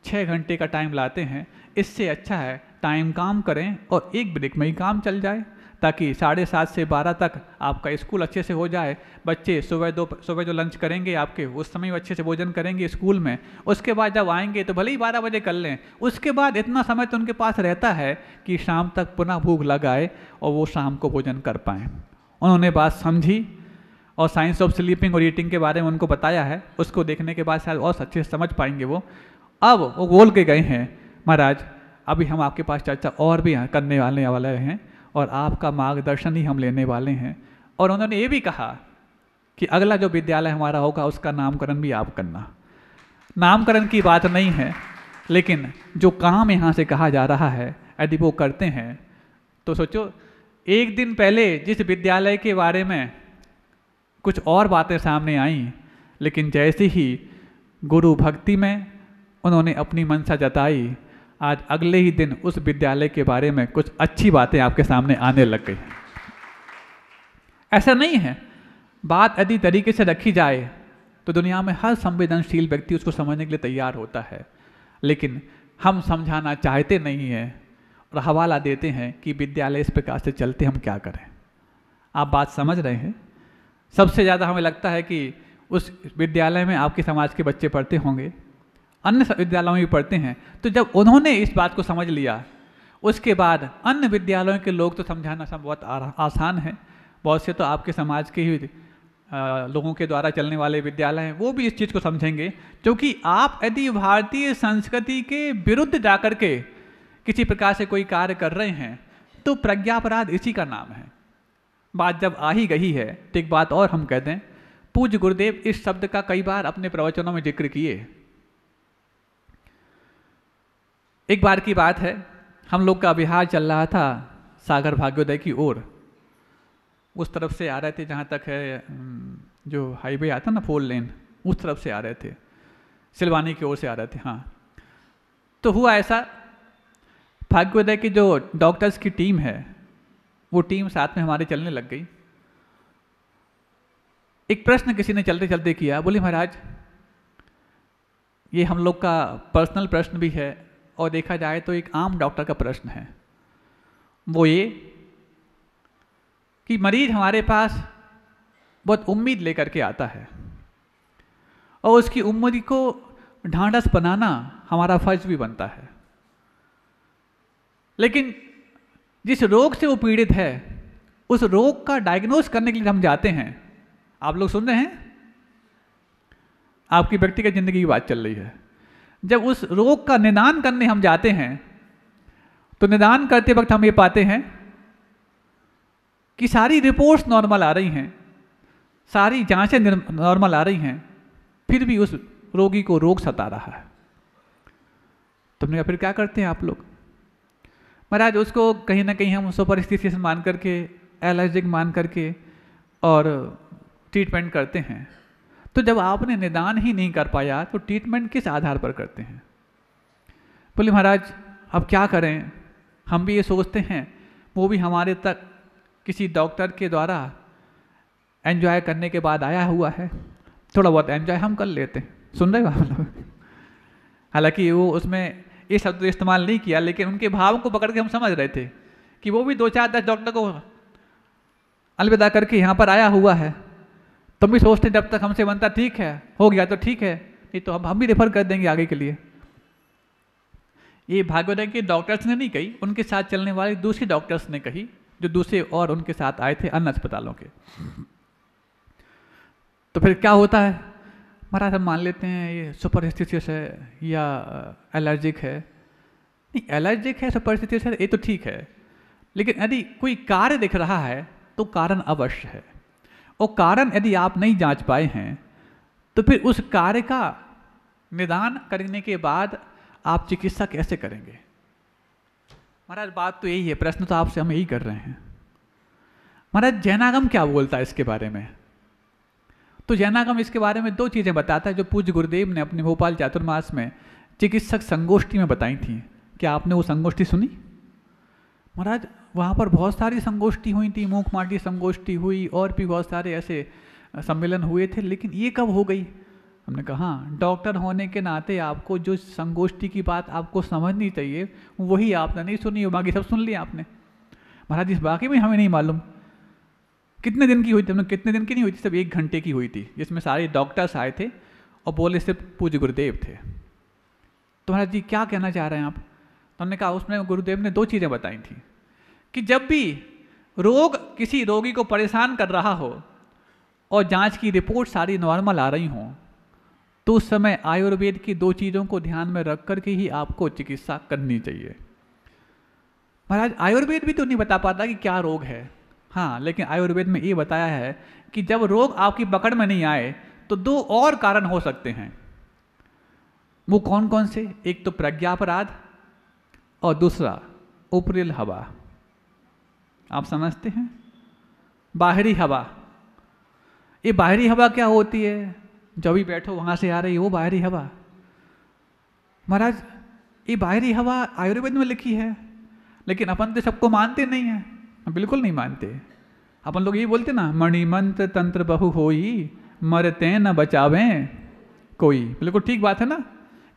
6 घंटे का टाइम लाते हैं, इससे अच्छा है टाइम काम करें और 1 ब्रेक में ही काम चल जाए, ताकि 7:30 से 12 तक आपका स्कूल अच्छे से हो जाए। बच्चे सुबह जो लंच करेंगे आपके उस समय अच्छे से भोजन करेंगे स्कूल में, उसके बाद जब आएंगे तो भले ही 12 बजे कर लें, उसके बाद इतना समय तो उनके पास रहता है कि शाम तक पुनः भूख लग आए और वो शाम को भोजन कर पाएँ। उन्होंने बात समझी और साइंस ऑफ स्लीपिंग और ईटिंग के बारे में उनको बताया है, उसको देखने के बाद शायद और अच्छे से समझ पाएंगे वो। अब वो बोल के गए हैं, महाराज अभी हम आपके पास चर्चा और भी करने वाले हैं और आपका मार्गदर्शन ही हम लेने वाले हैं। और उन्होंने ये भी कहा कि अगला जो विद्यालय हमारा होगा उसका नामकरण भी आप करना। नामकरण की बात नहीं है, लेकिन जो काम यहाँ से कहा जा रहा है यदि वो करते हैं तो सोचो, एक दिन पहले जिस विद्यालय के बारे में कुछ और बातें सामने आईं, लेकिन जैसे ही गुरु भक्ति में उन्होंने अपनी मंशा जताई, आज अगले ही दिन उस विद्यालय के बारे में कुछ अच्छी बातें आपके सामने आने लग गई। ऐसा नहीं है, बात यदि तरीके से रखी जाए तो दुनिया में हर संवेदनशील व्यक्ति उसको समझने के लिए तैयार होता है, लेकिन हम समझाना चाहते नहीं हैं और हवाला देते हैं कि विद्यालय इस प्रकार से चलते, हम क्या करें। आप बात समझ रहे हैं। सबसे ज़्यादा हमें लगता है कि उस विद्यालय में आपके समाज के बच्चे पढ़ते होंगे, अन्य विद्यालयों में भी पढ़ते हैं। तो जब उन्होंने इस बात को समझ लिया, उसके बाद अन्य विद्यालयों के लोग तो समझाना सब बहुत आसान है। बहुत से तो आपके समाज के ही लोगों के द्वारा चलने वाले विद्यालय हैं, वो भी इस चीज़ को समझेंगे, क्योंकि आप यदि भारतीय संस्कृति के विरुद्ध जाकर के किसी प्रकार से कोई कार्य कर रहे हैं तो प्रज्ञापराध इसी का नाम है। बात जब आ ही गई है तो एक बात और हम कह दें, पूज्य गुरुदेव इस शब्द का कई बार अपने प्रवचनों में जिक्र किए। एक बार की बात है, हम लोग का विहार चल रहा था सागर भाग्योदय की ओर। उस तरफ से आ रहे थे, जहाँ तक है जो हाईवे आता ना 4 लेन, उस तरफ से आ रहे थे, सिलवानी की ओर से आ रहे थे। हाँ, तो हुआ ऐसा, भाग्योदय की जो डॉक्टर्स की टीम है वो टीम साथ में हमारे चलने लग गई। एक प्रश्न किसी ने चलते चलते किया, बोले महाराज ये हम लोग का पर्सनल प्रश्न भी है और देखा जाए तो एक आम डॉक्टर का प्रश्न है, वो ये कि मरीज हमारे पास बहुत उम्मीद लेकर के आता है और उसकी उम्मीद को ढांढस बनाना हमारा फर्ज भी बनता है, लेकिन जिस रोग से वो पीड़ित है उस रोग का डायग्नोस करने के लिए हम जाते हैं। आप लोग सुन रहे हैं, आपकी व्यक्तिगत जिंदगी की बात चल रही है। जब उस रोग का निदान करने हम जाते हैं तो निदान करते वक्त हम ये पाते हैं कि सारी रिपोर्ट्स नॉर्मल आ रही हैं, सारी जांचें नॉर्मल आ रही हैं, फिर भी उस रोगी को रोग सता रहा है। तुमने फिर क्या करते हैं आप लोग? महाराज उसको कहीं ना कहीं हम सुपरस्टिशियस मान करके, एलर्जिक मान करके और ट्रीटमेंट करते हैं। तो जब आपने निदान ही नहीं कर पाया तो ट्रीटमेंट किस आधार पर करते हैं? बोले महाराज अब क्या करें, हम भी ये सोचते हैं, वो भी हमारे तक किसी डॉक्टर के द्वारा एंजॉय करने के बाद आया हुआ है, थोड़ा बहुत एंजॉय हम कर लेते हैं। सुन रहे हो आप लोग? हालांकि वो उसमें ये शब्द तो इस्तेमाल नहीं किया, लेकिन उनके भाव को पकड़ के हम समझ रहे थे कि वो भी 2-4-10 डॉक्टर को अलविदा करके यहाँ पर आया हुआ है। तुम भी सोचते जब तक हमसे बनता ठीक है, हो गया तो ठीक है, नहीं तो हम भी रेफर कर देंगे आगे के लिए। ये भाग्योदय के डॉक्टर्स ने नहीं कही, उनके साथ चलने वाले दूसरे डॉक्टर्स ने कही, जो दूसरे और उनके साथ आए थे अन्य अस्पतालों के। तो फिर क्या होता है महाराज, हम मान लेते हैं ये सुपरस्टिशियस है या एलर्जिक है। नहीं, एलर्जिक है, सुपरस्टिशियस है, ये तो ठीक है, लेकिन यदि कोई कार्य दिख रहा है तो कारण अवश्य है, और कारण यदि आप नहीं जांच पाए हैं तो फिर उस कार्य का निदान करने के बाद आप चिकित्सा कैसे करेंगे? महाराज बात तो यही है, प्रश्न तो आपसे हम यही कर रहे हैं। महाराज जैनागम क्या बोलता है इसके बारे में? तो जैनागम इसके बारे में 2 चीज़ें बताता है जो पूज्य गुरुदेव ने अपने भोपाल चातुर्मास में चिकित्सक संगोष्ठी में बताई थी। क्या आपने वो संगोष्ठी सुनी? महाराज वहाँ पर बहुत सारी संगोष्ठी हुई थी, मूक माटी संगोष्ठी हुई और भी बहुत सारे ऐसे सम्मेलन हुए थे, लेकिन ये कब हो गई? हमने कहा डॉक्टर होने के नाते आपको जो संगोष्ठी की बात आपको समझनी चाहिए वही आपने नहीं सुनी, बाकी सब सुन लिया आपने। महाराज इस बाकी में हमें नहीं मालूम कितने दिन की हुई थी, हमने कितने दिन की नहीं हुई थी, सिर्फ 1 घंटे की हुई थी, जिसमें सारे डॉक्टर्स आए थे और बोले सिर्फ पूज्य गुरुदेव थे। तो महाराज जी क्या कहना चाह रहे हैं आप? तो हमने कहा उसमें गुरुदेव ने 2 चीज़ें बताई थी कि जब भी रोग किसी रोगी को परेशान कर रहा हो और जांच की रिपोर्ट सारी नॉर्मल आ रही हों तो उस समय आयुर्वेद की 2 चीज़ों को ध्यान में रख कर के ही आपको चिकित्सा करनी चाहिए। महाराज आयुर्वेद भी तो नहीं बता पाता कि क्या रोग है, हाँ, लेकिन आयुर्वेद में ये बताया है कि जब रोग आपकी पकड़ में नहीं आए तो 2 और कारण हो सकते हैं। वो कौन कौन से? एक तो प्रज्ञापराध और दूसरा उपरिल हवा। आप समझते हैं? बाहरी हवा। ये बाहरी हवा क्या होती है? जब भी बैठो वहाँ से आ रही है वो बाहरी हवा। महाराज ये बाहरी हवा आयुर्वेद में लिखी है, लेकिन अपन तो सबको मानते नहीं हैं, हम बिल्कुल नहीं मानते। अपन लोग ये बोलते ना मणिमंत्र तंत्र बहु होई मरते न बचावें कोई। बिल्कुल ठीक बात है ना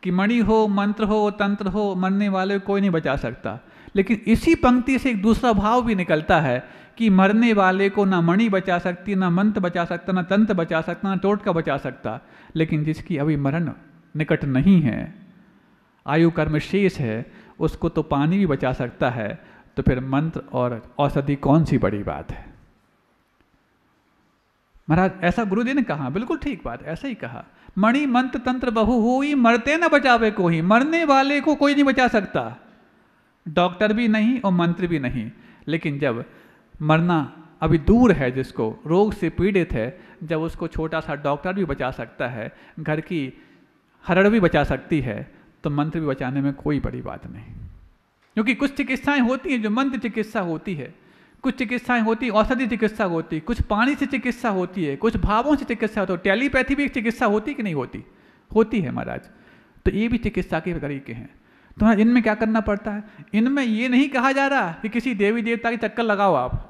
कि मणि हो, मंत्र हो, तंत्र हो, मरने वाले कोई नहीं बचा सकता। लेकिन इसी पंक्ति से एक दूसरा भाव भी निकलता है कि मरने वाले को ना मणि बचा सकती, ना मंत्र बचा सकता, ना तंत्र बचा सकता, ना टोटका बचा सकता, लेकिन जिसकी अभी मरण निकट नहीं है, आयु कर्म शेष है, उसको तो पानी भी बचा सकता है, तो फिर मंत्र और औषधि कौन सी बड़ी बात है? महाराज ऐसा गुरुदेव ने कहा, बिल्कुल ठीक बात, ऐसा ही कहा। मणि मंत्र तंत्र बहु होई मरते न बचावे को ही। मरने वाले को कोई नहीं बचा सकता, डॉक्टर भी नहीं और मंत्र भी नहीं। लेकिन जब मरना अभी दूर है, जिसको रोग से पीड़ित है, जब उसको छोटा सा डॉक्टर भी बचा सकता है, घर की हरड़ भी बचा सकती है, तो मंत्र भी बचाने में कोई बड़ी बात नहीं। क्योंकि कुछ चिकित्साएं होती हैं जो मंत्र चिकित्सा होती है, कुछ चिकित्साएं होती औषधि चिकित्सा होती, कुछ पानी से चिकित्सा होती है, कुछ भावों से चिकित्सा होती है। टेलीपैथी भी एक चिकित्सा होती कि नहीं होती? होती है महाराज। तो ये भी चिकित्सा के तरीके हैं। तो इनमें क्या करना पड़ता है? इनमें ये नहीं कहा जा रहा कि किसी देवी देवता के चक्कर लगाओ आप।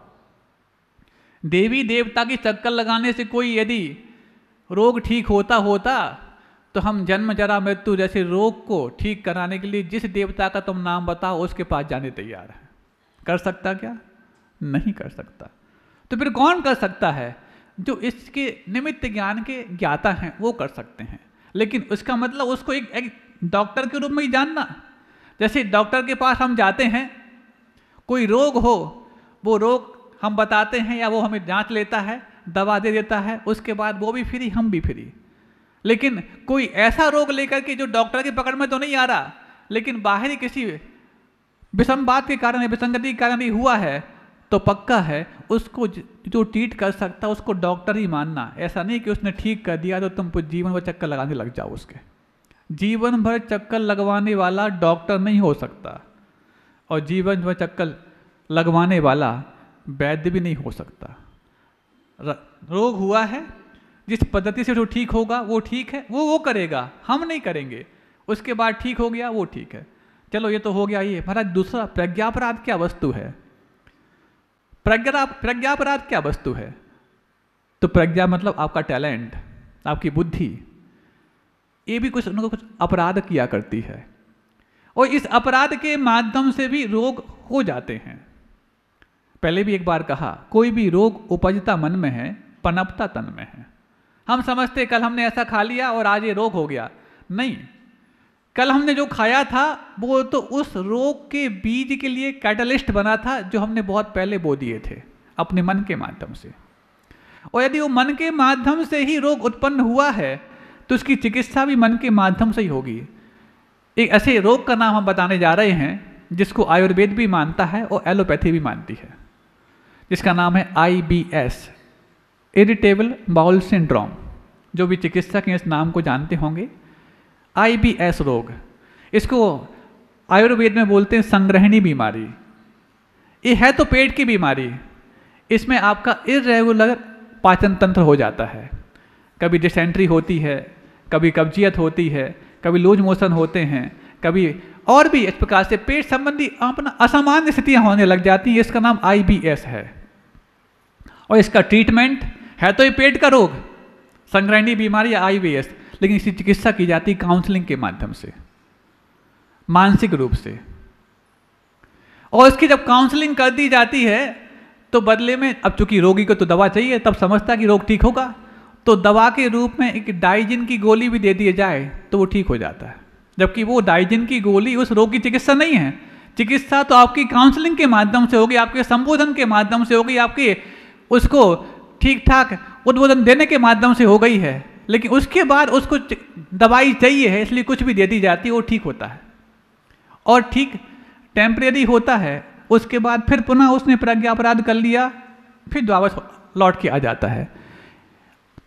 देवी देवता के चक्कर लगाने से कोई यदि रोग ठीक होता तो हम जन्म जरा मृत्यु जैसे रोग को ठीक कराने के लिए जिस देवता का तुम नाम बताओ उसके पास जाने तैयार है। कर सकता क्या? नहीं कर सकता। तो फिर कौन कर सकता है? जो इसके निमित्त ज्ञान के ज्ञाता हैं वो कर सकते हैं। लेकिन उसका मतलब उसको एक डॉक्टर के रूप में ही जानना। जैसे डॉक्टर के पास हम जाते हैं, कोई रोग हो, वो रोग हम बताते हैं या वो हमें जांच लेता है, दवा दे देता है, उसके बाद वो भी फ्री, हम भी फ्री। लेकिन कोई ऐसा रोग लेकर के जो डॉक्टर की पकड़ में तो नहीं आ रहा, लेकिन बाहरी किसी विषम बात के कारण, विसंगति के कारण ही हुआ है, तो पक्का है उसको जो ट्रीट कर सकता है उसको डॉक्टर ही मानना। ऐसा नहीं कि उसने ठीक कर दिया तो तुम जीवन भर चक्कर लगाने लग जाओ। उसके जीवन भर चक्कर लगवाने वाला डॉक्टर नहीं हो सकता, और जीवन भर चक्कर लगवाने वाला वैद्य भी नहीं हो सकता। रोग हुआ है, जिस पद्धति से जो ठीक होगा वो ठीक है, वो करेगा, हम नहीं करेंगे। उसके बाद ठीक हो गया वो ठीक है। चलो ये तो हो गया ये। महाराज दूसरा, प्रज्ञापराध क्या वस्तु है? प्रज्ञापराध क्या वस्तु है? तो प्रज्ञा मतलब आपका टैलेंट, आपकी बुद्धि, ये भी कुछ उनको कुछ अपराध किया करती है, और इस अपराध के माध्यम से भी रोग हो जाते हैं। पहले भी एक बार कहा, कोई भी रोग उपजता मन में है, पनपता तन में है। हम समझते कल हमने ऐसा खा लिया और आज ये रोग हो गया। नहीं, कल हमने जो खाया था वो तो उस रोग के बीज के लिए कैटलिस्ट बना था, जो हमने बहुत पहले बो दिए थे अपने मन के माध्यम से। और यदि वो मन के माध्यम से ही रोग उत्पन्न हुआ है तो उसकी चिकित्सा भी मन के माध्यम से ही होगी। एक ऐसे रोग का नाम हम बताने जा रहे हैं जिसको आयुर्वेद भी मानता है और एलोपैथी भी मानती है, जिसका नाम है IBS, इरिटेबल बाउल सिंड्रोम। जो भी चिकित्सक हैं इस नाम को जानते होंगे, IBS रोग। इसको आयुर्वेद में बोलते हैं संग्रहणी बीमारी। ये है तो पेट की बीमारी, इसमें आपका इरेगुलर पाचन तंत्र हो जाता है। कभी डिसेंट्री होती है, कभी कब्जियत होती है, कभी लूज मोशन होते हैं, कभी और भी इस प्रकार से पेट संबंधी अपना असामान्य स्थितियां होने लग जाती हैं। इसका नाम IBS है। और इसका ट्रीटमेंट है तो ये पेट का रोग, संग्रहणी बीमारी या IBS, लेकिन इसकी चिकित्सा की जाती है काउंसलिंग के माध्यम से, मानसिक रूप से। और इसकी जब काउंसलिंग कर दी जाती है तो बदले में, अब चूंकि रोगी को तो दवा चाहिए, तब समझता कि रोग ठीक होगा, तो दवा के रूप में एक डाइजिन की गोली भी दे दी जाए तो वो ठीक हो जाता है। जबकि वो डाइजिन की गोली उस रोग की चिकित्सा नहीं है। चिकित्सा तो आपकी काउंसलिंग के माध्यम से होगी, आपके संबोधन के माध्यम से होगी, आपके उसको ठीक ठाक उद्बोधन देने के माध्यम से हो गई है। लेकिन उसके बाद उसको दवाई चाहिए है, इसलिए कुछ भी दे दी जाती है, वो ठीक होता है। और ठीक टेम्परेरी होता है, उसके बाद फिर पुनः उसने प्रज्ञापराध कर लिया, फिर वापस लौट के आ जाता है।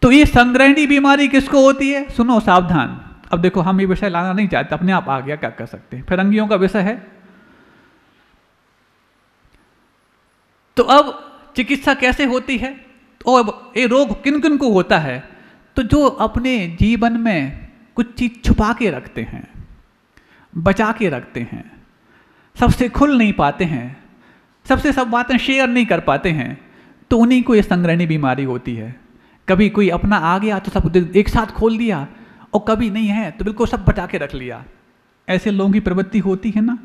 तो ये संग्रहणी बीमारी किसको होती है? सुनो सावधान। अब देखो, हम ये विषय लाना नहीं चाहते, अपने आप आ गया, क्या कर सकते हैं, फिरंगियों का विषय है। तो अब चिकित्सा कैसे होती है और ये रोग किन किन को होता है? तो जो अपने जीवन में कुछ चीज छुपा के रखते हैं, बचा के रखते हैं, सबसे खुल नहीं पाते हैं, सबसे सब बातें शेयर नहीं कर पाते हैं, तो उन्हीं को ये संग्रहणी बीमारी होती है। कभी कोई अपना आ गया तो सब एक साथ खोल दिया, और कभी नहीं है तो बिल्कुल सब बचा के रख लिया। ऐसे लोगों की प्रवृत्ति होती है ना।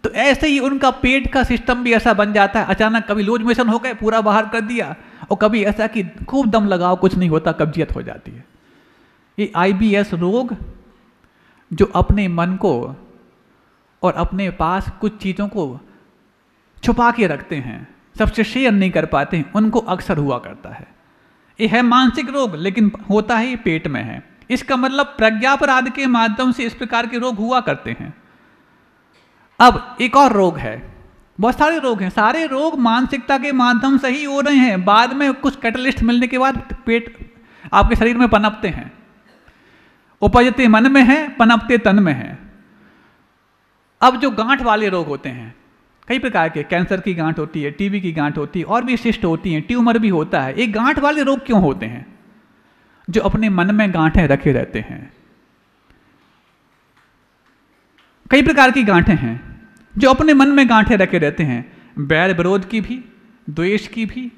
तो ऐसे ही उनका पेट का सिस्टम भी ऐसा बन जाता है, अचानक कभी लूज मोशन हो गए, पूरा बाहर कर दिया, और कभी ऐसा कि खूब दम लगाओ, कुछ नहीं होता, कब्जियत हो जाती है। ये IBS रोग जो अपने मन को और अपने पास कुछ चीज़ों को छुपा के रखते हैं, सबसे शेयर नहीं कर पाते हैं, उनको अक्सर हुआ करता है। ये है मानसिक रोग, लेकिन होता है ये पेट में है। इसका मतलब प्रज्ञापराध के माध्यम से इस प्रकार के रोग हुआ करते हैं। अब एक और रोग है, बहुत सारे रोग हैं, सारे रोग मानसिकता के माध्यम से ही हो रहे हैं। बाद में कुछ कैटलिस्ट मिलने के बाद पेट आपके शरीर में पनपते हैं। उपजते मन में है, पनपते तन में है। अब जो गांठ वाले रोग होते हैं, कई प्रकार के, कैंसर की गांठ होती है, टीबी की गांठ होती है, और भी सिस्ट होती हैं, ट्यूमर भी होता है। ये गांठ वाले रोग क्यों होते हैं? जो अपने मन में गांठें रखे रहते हैं। कई प्रकार की गांठें हैं जो अपने मन में गांठें रखे रहते हैं, बैर विरोध की भी, द्वेष की भी,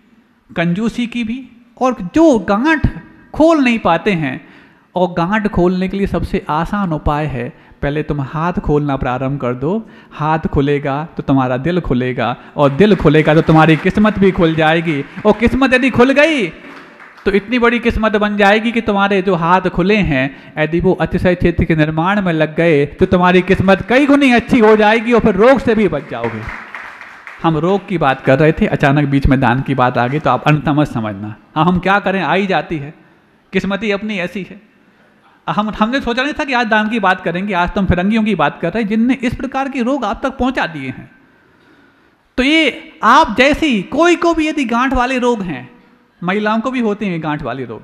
कंजूसी की भी, और जो गांठ खोल नहीं पाते हैं। और गांठ खोलने के लिए सबसे आसान उपाय है, पहले तुम हाथ खोलना प्रारंभ कर दो। हाथ खुलेगा तो तुम्हारा दिल खुलेगा, और दिल खुलेगा तो तुम्हारी किस्मत भी खुल जाएगी। और किस्मत यदि खुल गई तो इतनी बड़ी किस्मत बन जाएगी कि तुम्हारे जो हाथ खुले हैं, यदि वो अतिशय क्षेत्र के निर्माण में लग गए तो तुम्हारी किस्मत कई गुनी अच्छी हो जाएगी, और फिर रोग से भी बच जाओगे। हम रोग की बात कर रहे थे, अचानक बीच में दान की बात आ गई, तो आप अंत मत समझना। हाँ, हम क्या करें, आ ही जाती है, किस्मत ही अपनी ऐसी है। हमने सोचा नहीं था कि आज दान की बात करेंगे, आज तो हम फिरंगियों की बात कर रहे हैं जिनने इस प्रकार के रोग आप तक पहुंचा दिए हैं। तो ये आप जैसी कोई को भी यदि गांठ वाले रोग हैं, महिलाओं को भी होते हैं गांठ वाले रोग,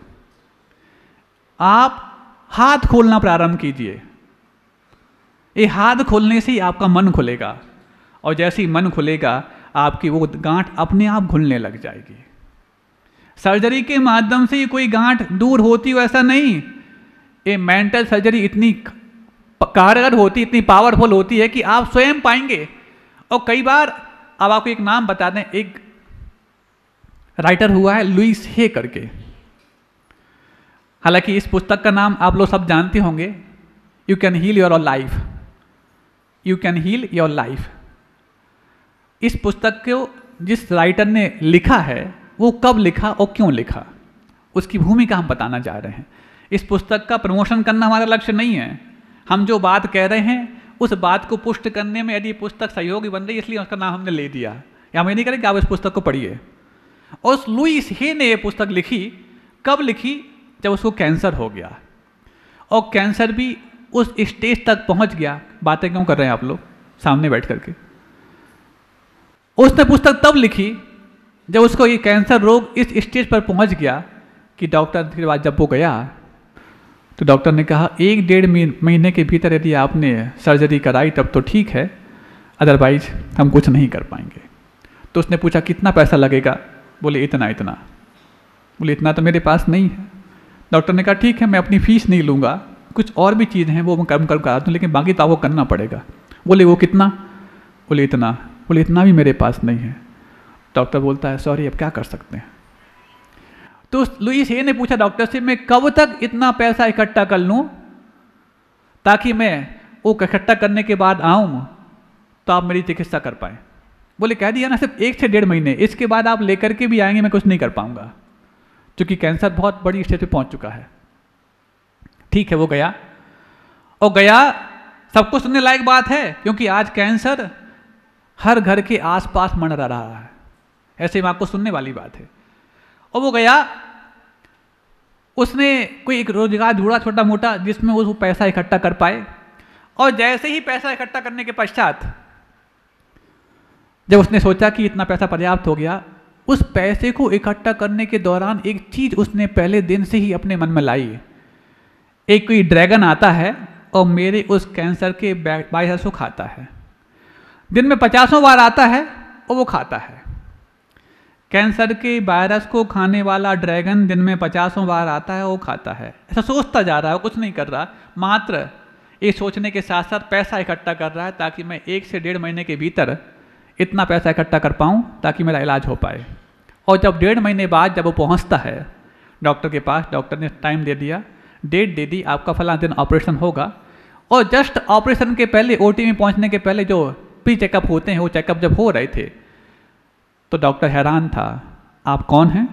आप हाथ खोलना प्रारंभ कीजिए। ये हाथ खोलने से ही आपका मन खुलेगा, और जैसे ही मन खुलेगा आपकी वो गांठ अपने आप घुलने लग जाएगी। सर्जरी के माध्यम से ही कोई गांठ दूर होती हो ऐसा नहीं। ये मेंटल सर्जरी इतनी कारगर होती, इतनी पावरफुल होती है कि आप स्वयं पाएंगे। और कई बार, अब आपको एक नाम बता दें, एक राइटर हुआ है लुईस हे करके, हालांकि इस पुस्तक का नाम आप लोग सब जानते होंगे, you can heal your life, you can heal your life. इस पुस्तक को जिस राइटर ने लिखा है वो कब लिखा और क्यों लिखा, उसकी भूमिका हम बताना चाह रहे हैं। इस पुस्तक का प्रमोशन करना हमारा लक्ष्य नहीं है, हम जो बात कह रहे हैं उस बात को पुष्ट करने में यदि पुस्तक सहयोगी बन रही है इसलिए उसका नाम हमने ले दिया, या हम ये नहीं करें कि आप इस पुस्तक को पढ़िए। और उस लुईस हे ने ये पुस्तक लिखी, कब लिखी? जब उसको कैंसर हो गया, और कैंसर भी उस स्टेज तक पहुंच गया। बातें क्यों कर रहे हैं आप लोग सामने बैठ करके? उसने पुस्तक तब लिखी जब उसको ये कैंसर रोग इस स्टेज पर पहुंच गया कि डॉक्टर के पास जब वो गया तो डॉक्टर ने कहा 1-1.5 महीने के भीतर यदि आपने सर्जरी कराई तब तो ठीक है, अदरवाइज हम कुछ नहीं कर पाएंगे। तो उसने पूछा कितना पैसा लगेगा? बोले इतना इतना। बोले इतना तो मेरे पास नहीं है। डॉक्टर ने कहा ठीक है, मैं अपनी फीस नहीं लूँगा, कुछ और भी चीज़ें हैं वो मैं कम करा दूँ, लेकिन बाकी तो आपको करना पड़ेगा। बोले वो कितना? बोले इतना। बोले इतना भी मेरे पास नहीं है। डॉक्टर बोलता है सॉरी, अब क्या कर सकते हैं। तो लुईस हे ने पूछा डॉक्टर से, मैं कब तक इतना पैसा इकट्ठा कर लूँ ताकि मैं वो इकट्ठा करने के बाद आऊँ तो आप मेरी चिकित्सा कर पाएँ? बोले कह दिया ना, सिर्फ 1 से 1.5 महीने, इसके बाद आप लेकर के भी आएंगे मैं कुछ नहीं कर पाऊँगा, क्योंकि कैंसर बहुत बड़ी स्टेज पे पहुँच चुका है। ठीक है, वो गया, और गया सबको सुनने लायक बात है, क्योंकि आज कैंसर हर घर के आसपास मंडरा रहा है, ऐसे में आपको सुनने वाली बात है। और वो गया, उसने कोई एक रोजगार ढूंढा छोटा मोटा जिसमें वो पैसा इकट्ठा कर पाए। और जैसे ही पैसा इकट्ठा करने के पश्चात जब उसने सोचा कि इतना पैसा पर्याप्त हो गया, उस पैसे को इकट्ठा करने के दौरान एक चीज उसने पहले दिन से ही अपने मन में लाई। एक कोई ड्रैगन आता है और मेरे उस कैंसर के वायरस को खाता है, दिन में 50 बार आता है और वो खाता है। कैंसर के वायरस को खाने वाला ड्रैगन दिन में 50 बार आता है, वो खाता है। ऐसा सोचता जा रहा है, वो कुछ नहीं कर रहा, मात्र ये सोचने के साथ साथ पैसा इकट्ठा कर रहा है ताकि मैं 1 से 1.5 महीने के भीतर इतना पैसा इकट्ठा कर पाऊँ ताकि मेरा इलाज हो पाए। और जब 1.5 महीने बाद जब वो पहुँचता है डॉक्टर के पास, डॉक्टर ने टाइम दे दिया, डेट दे दी, आपका फला दिन ऑपरेशन होगा। और जस्ट ऑपरेशन के पहले, ओटी में पहुँचने के पहले जो प्री चेकअप होते हैं, वो चेकअप जब हो रहे थे तो डॉक्टर हैरान था, आप कौन हैं?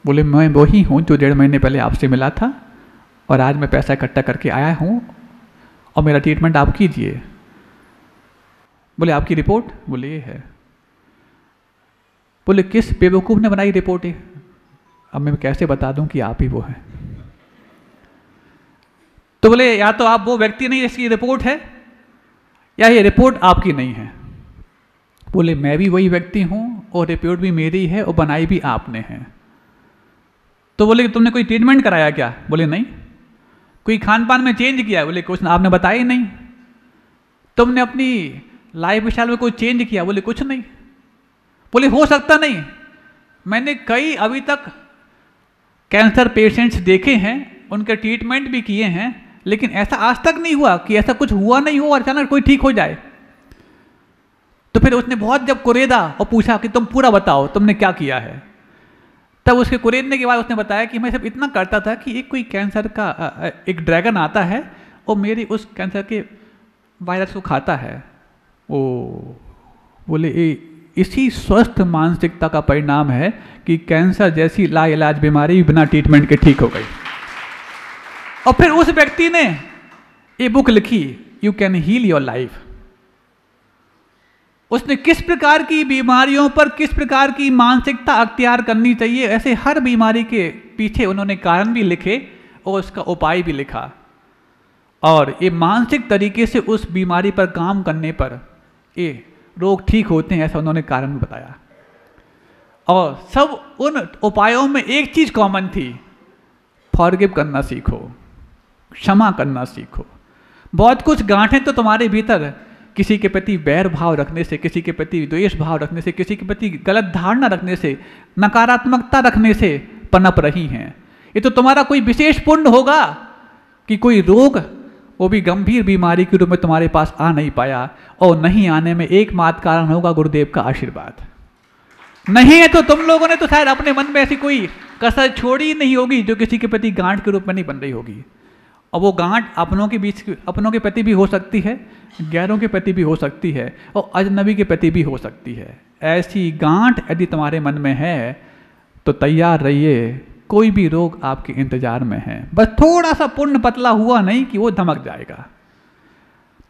बोले मैं वही हूँ जो 1.5 महीने पहले आपसे मिला था और आज मैं पैसा इकट्ठा करके आया हूँ और मेरा ट्रीटमेंट आप कीजिए। बोले आपकी रिपोर्ट? बोले ये है। बोले किस बेवकूफ़ ने बनाई रिपोर्ट है? अब मैं कैसे बता दूं कि आप ही वो हैं? तो बोले या तो आप वो व्यक्ति नहीं जिसकी रिपोर्ट है, या ये रिपोर्ट आपकी नहीं है। बोले मैं भी वही व्यक्ति हूँ और रिपोर्ट भी मेरी है और बनाई भी आपने है। तो बोले तुमने कोई ट्रीटमेंट कराया क्या? बोले नहीं। कोई खान पान में चेंज किया? बोले कुछ आपने बताया ही नहीं। तुमने अपनी लाइफ स्टाइल में कोई चेंज किया? बोले कुछ नहीं। बोले हो सकता नहीं, मैंने कई अभी तक कैंसर पेशेंट्स देखे हैं, उनके ट्रीटमेंट भी किए हैं, लेकिन ऐसा आज तक नहीं हुआ कि ऐसा कुछ हुआ नहीं हो और अचानक कोई ठीक हो जाए। तो फिर उसने बहुत जब कुरेदा और पूछा कि तुम पूरा बताओ तुमने क्या किया है, तब उसके कुरेदने के बाद उसने बताया कि मैं सिर्फ इतना करता था कि एक कोई कैंसर का एक ड्रैगन आता है और मेरी उस कैंसर के वायरस को खाता है। ओ बोले इसी स्वस्थ मानसिकता का परिणाम है कि कैंसर जैसी लाइलाज बीमारी बिना ट्रीटमेंट के ठीक हो गई। और फिर उस व्यक्ति ने ये बुक लिखी, you can heal your life. उसने किस प्रकार की बीमारियों पर किस प्रकार की मानसिकता अख्तियार करनी चाहिए, ऐसे हर बीमारी के पीछे उन्होंने कारण भी लिखे और उसका उपाय भी लिखा। और ये मानसिक तरीके से उस बीमारी पर काम करने पर ये रोग ठीक होते हैं, ऐसा उन्होंने कारण भी बताया। और सब उन उपायों में एक चीज कॉमन थी, फॉरगिव करना सीखो, क्षमा करना सीखो। बहुत कुछ गांठें तो तुम्हारे भीतर किसी के प्रति बैर भाव रखने से, किसी के प्रति द्वेष भाव रखने से, किसी के प्रति गलत धारणा रखने से, नकारात्मकता रखने से पनप रही हैं। ये तो तुम्हारा कोई विशेष पुण्य होगा कि कोई रोग, वो भी गंभीर बीमारी के रूप में तुम्हारे पास आ नहीं पाया, और नहीं आने में एकमात्र कारण होगा गुरुदेव का आशीर्वाद। नहीं है तो तुम लोगों ने तो शायद अपने मन में ऐसी कोई कसर छोड़ी नहीं होगी जो किसी के प्रति गांठ के रूप में नहीं बन रही होगी। और वो गांठ अपनों के बीच, अपनों के प्रति भी हो सकती है, गैरों के प्रति भी हो सकती है, और अजनबी के प्रति भी हो सकती है। ऐसी गांठ यदि तुम्हारे मन में है तो तैयार रहिए, कोई भी रोग आपके इंतजार में है। बस थोड़ा सा पुण्य पतला हुआ नहीं कि वो धमक जाएगा।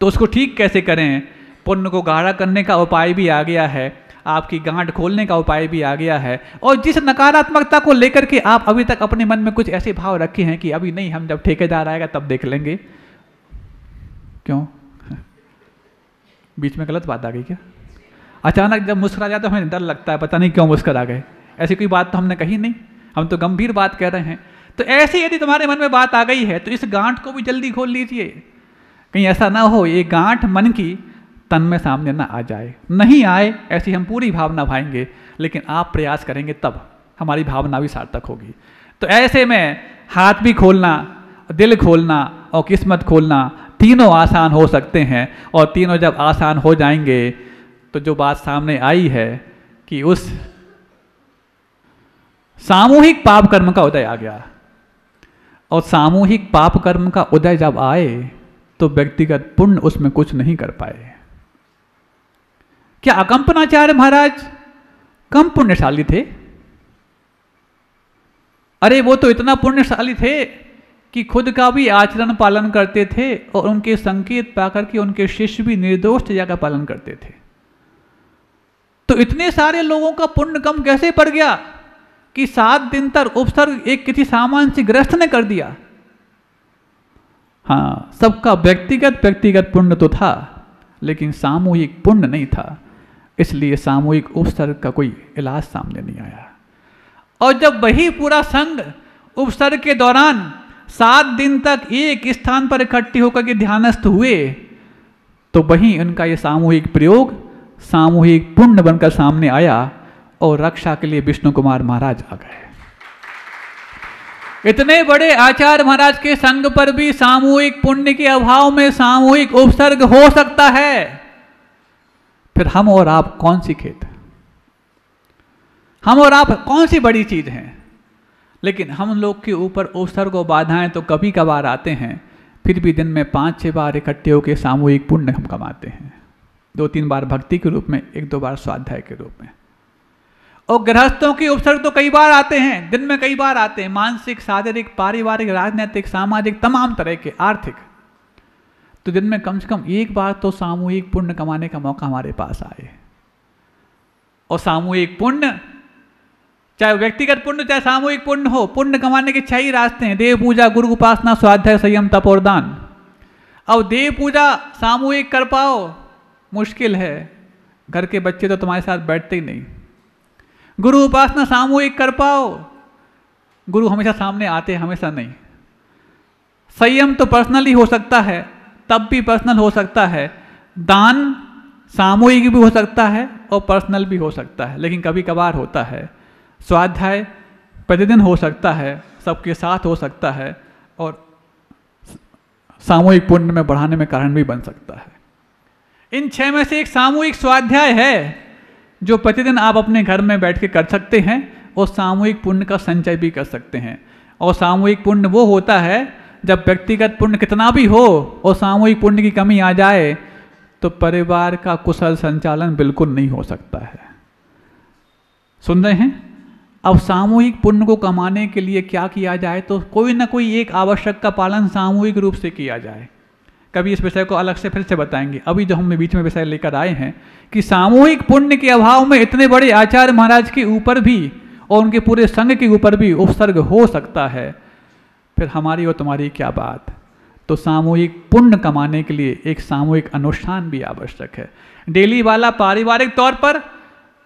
तो उसको ठीक कैसे करें? पुण्य को गाढ़ा करने का उपाय भी आ गया है, आपकी गांठ खोलने का उपाय भी आ गया है। और जिस नकारात्मकता को लेकर के आप अभी तक अपने मन में कुछ ऐसे भाव रखे हैं कि अभी नहीं, हम जब ठेकेदार आएगा तब देख लेंगे, क्यों? बीच में गलत बात आ गई क्या? अचानक जब मुस्कुरा जाता है हमें डर लगता है, पता नहीं क्यों मुस्कुरा गए। ऐसी कोई बात तो हमने कही नहीं, हम तो गंभीर बात कह रहे हैं। तो ऐसे यदि तुम्हारे मन में बात आ गई है तो इस गांठ को भी जल्दी खोल लीजिए। कहीं ऐसा ना हो ये गांठ मन की तन में सामने ना आ जाए। नहीं आए ऐसी हम पूरी भावना भाएंगे, लेकिन आप प्रयास करेंगे तब हमारी भावना भी सार्थक होगी। तो ऐसे में हाथ भी खोलना, दिल खोलना और किस्मत खोलना तीनों आसान हो सकते हैं। और तीनों जब आसान हो जाएंगे तो जो बात सामने आई है कि उस सामूहिक पाप कर्म का उदय आ गया, और सामूहिक पाप कर्म का उदय जब आए तो व्यक्तिगत पुण्य उसमें कुछ नहीं कर पाए। क्या अकंपनाचार्य महाराज कम पुण्यशाली थे? अरे वो तो इतना पुण्यशाली थे कि खुद का भी आचरण पालन करते थे और उनके संकेत पाकर के उनके शिष्य भी निर्दोष तरीका का पालन करते थे। तो इतने सारे लोगों का पुण्य कम कैसे पड़ गया कि 7 दिन तक उपसर्ग एक किसी सामान्य से ग्रस्त ने कर दिया? हाँ, सबका व्यक्तिगत पुण्य तो था, लेकिन सामूहिक पुण्य नहीं था, इसलिए सामूहिक उपसर्ग का कोई इलाज सामने नहीं आया। और जब वही पूरा संघ उपसर्ग के दौरान 7 दिन तक एक स्थान पर इकट्ठे होकर के ध्यानस्थ हुए, तो वहीं उनका ये सामूहिक प्रयोग सामूहिक पुण्य बनकर सामने आया, और रक्षा के लिए विष्णु कुमार महाराज आ गए। इतने बड़े आचार्य महाराज के संग पर भी सामूहिक पुण्य के अभाव में सामूहिक उपसर्ग हो सकता है। फिर हम और आप कौन सी खेत, हम और आप कौन सी बड़ी चीज हैं? लेकिन हम लोग के ऊपर उपसर्ग और बाधाएं तो कभी कभार आते हैं, फिर भी दिन में 5-6 बार इकट्ठे होकर सामूहिक पुण्य हम कमाते हैं। 2-3 बार भक्ति के रूप में, 1-2 बार स्वाध्याय के रूप में। और गृहस्थों के उपसर्ग तो कई बार आते हैं, दिन में कई बार आते हैं, मानसिक, शारीरिक, पारिवारिक, राजनीतिक, सामाजिक, तमाम तरह के, आर्थिक। तो दिन में कम से कम 1 बार तो सामूहिक पुण्य कमाने का मौका हमारे पास आए। और सामूहिक पुण्य, चाहे व्यक्तिगत पुण्य चाहे सामूहिक पुण्य हो, पुण्य कमाने के 6 ही रास्ते हैं: देव पूजा, गुरु उपासना, स्वाध्याय, संयम, तप और दान। अब देव पूजा सामूहिक कर पाओ मुश्किल है, घर के बच्चे तो तुम्हारे साथ बैठते ही नहीं। गुरु उपासना सामूहिक कर पाओ, गुरु हमेशा सामने आते, हमेशा नहीं। संयम तो पर्सनली हो सकता है, तब भी पर्सनल हो सकता है। दान सामूहिक भी हो सकता है और पर्सनल भी हो सकता है, लेकिन कभी कभार होता है। स्वाध्याय प्रतिदिन हो सकता है, सबके साथ हो सकता है, और सामूहिक पुण्य में बढ़ाने में कारण भी बन सकता है। इन 6 में से एक सामूहिक स्वाध्याय है जो प्रतिदिन आप अपने घर में बैठ के कर सकते हैं, और सामूहिक पुण्य का संचय भी कर सकते हैं। और सामूहिक पुण्य वो होता है जब व्यक्तिगत पुण्य कितना भी हो और सामूहिक पुण्य की कमी आ जाए तो परिवार का कुशल संचालन बिल्कुल नहीं हो सकता है। सुन रहे हैं? अब सामूहिक पुण्य को कमाने के लिए क्या किया जाए, तो कोई ना कोई एक आवश्यक का पालन सामूहिक रूप से किया जाए। कभी इस विषय को अलग से फिर से बताएंगे। अभी जो हम बीच में विषय लेकर आए हैं कि सामूहिक पुण्य के अभाव में इतने बड़े आचार्य महाराज के ऊपर भी और उनके पूरे संघ के ऊपर भी उपसर्ग हो सकता है, फिर हमारी और तुम्हारी क्या बात। तो सामूहिक पुण्य कमाने के लिए एक सामूहिक अनुष्ठान भी आवश्यक है, डेली वाला, पारिवारिक तौर पर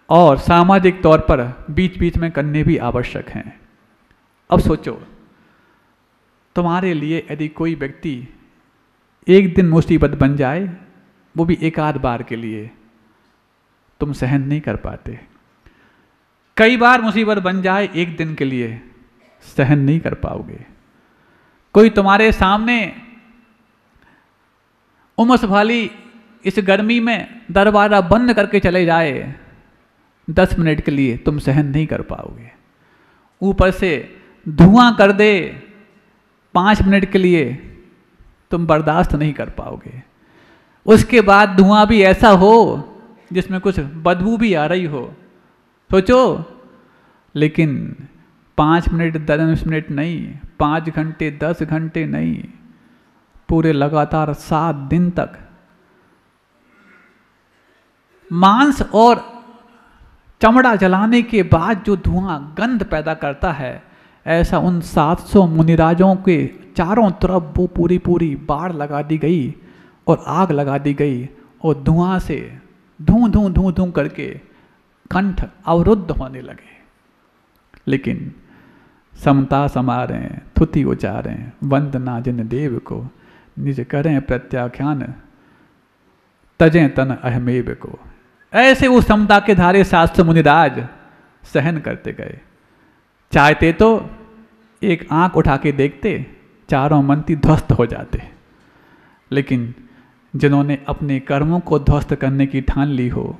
और सामाजिक तौर पर बीच बीच में करने भी आवश्यक हैं। अब सोचो, तुम्हारे लिए यदि कोई व्यक्ति एक दिन मुसीबत बन जाए, वो भी एक आध बार के लिए तुम सहन नहीं कर पाते। कई बार मुसीबत बन जाए एक दिन के लिए सहन नहीं कर पाओगे। कोई तुम्हारे सामने उमस वाली इस गर्मी में दरवाजा बंद करके चले जाए 10 मिनट के लिए, तुम सहन नहीं कर पाओगे। ऊपर से धुआं कर दे 5 मिनट के लिए, तुम बर्दाश्त नहीं कर पाओगे। उसके बाद धुआं भी ऐसा हो जिसमें कुछ बदबू भी आ रही हो, सोचो। लेकिन 5 मिनट 10 मिनट नहीं, 5 घंटे 10 घंटे नहीं, पूरे लगातार 7 दिन तक मांस और चमड़ा जलाने के बाद जो धुआं गंध पैदा करता है, ऐसा उन 700 मुनिराजों के चारों तरफ वो पूरी पूरी बाढ़ लगा दी गई और आग लगा दी गई और धुआं से धूं धूं धूं धूं करके कंठ अवरुद्ध होने लगे। लेकिन समता समा रहे हैं, थुति उचारें, वंदना जिन देव को, निज करें प्रत्याख्यान, तजें तन अहमेव को। ऐसे उस समता के धारे 700 मुनिराज सहन करते गए। चाहते तो एक आंख उठा के देखते, चारों मंत्री ध्वस्त हो जाते। लेकिन जिन्होंने अपने कर्मों को ध्वस्त करने की ठान ली हो,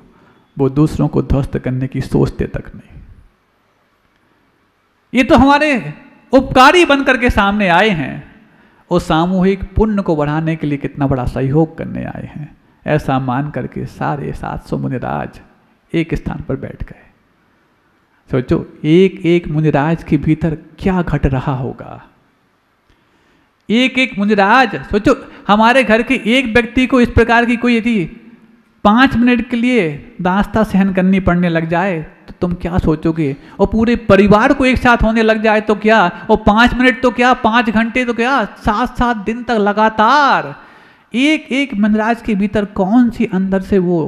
वो दूसरों को ध्वस्त करने की सोचते तक नहीं। ये तो हमारे उपकारी बन करके सामने आए हैं और सामूहिक पुण्य को बढ़ाने के लिए कितना बड़ा सहयोग करने आए हैं, ऐसा मान करके सारे 700 मुनिराज एक स्थान पर बैठ गए। सोचो एक एक मुनिराज के भीतर क्या घट रहा होगा। एक एक मुनिराज, सोचो हमारे घर के एक व्यक्ति को इस प्रकार की कोई यदि 5 मिनट के लिए दास्ता सहन करनी पड़ने लग जाए तो तुम क्या सोचोगे। और पूरे परिवार को एक साथ होने लग जाए तो क्या, और 5 मिनट तो क्या, 5 घंटे तो क्या, 7-7 दिन तक लगातार एक एक मुनिराज के भीतर कौन सी अंदर से वो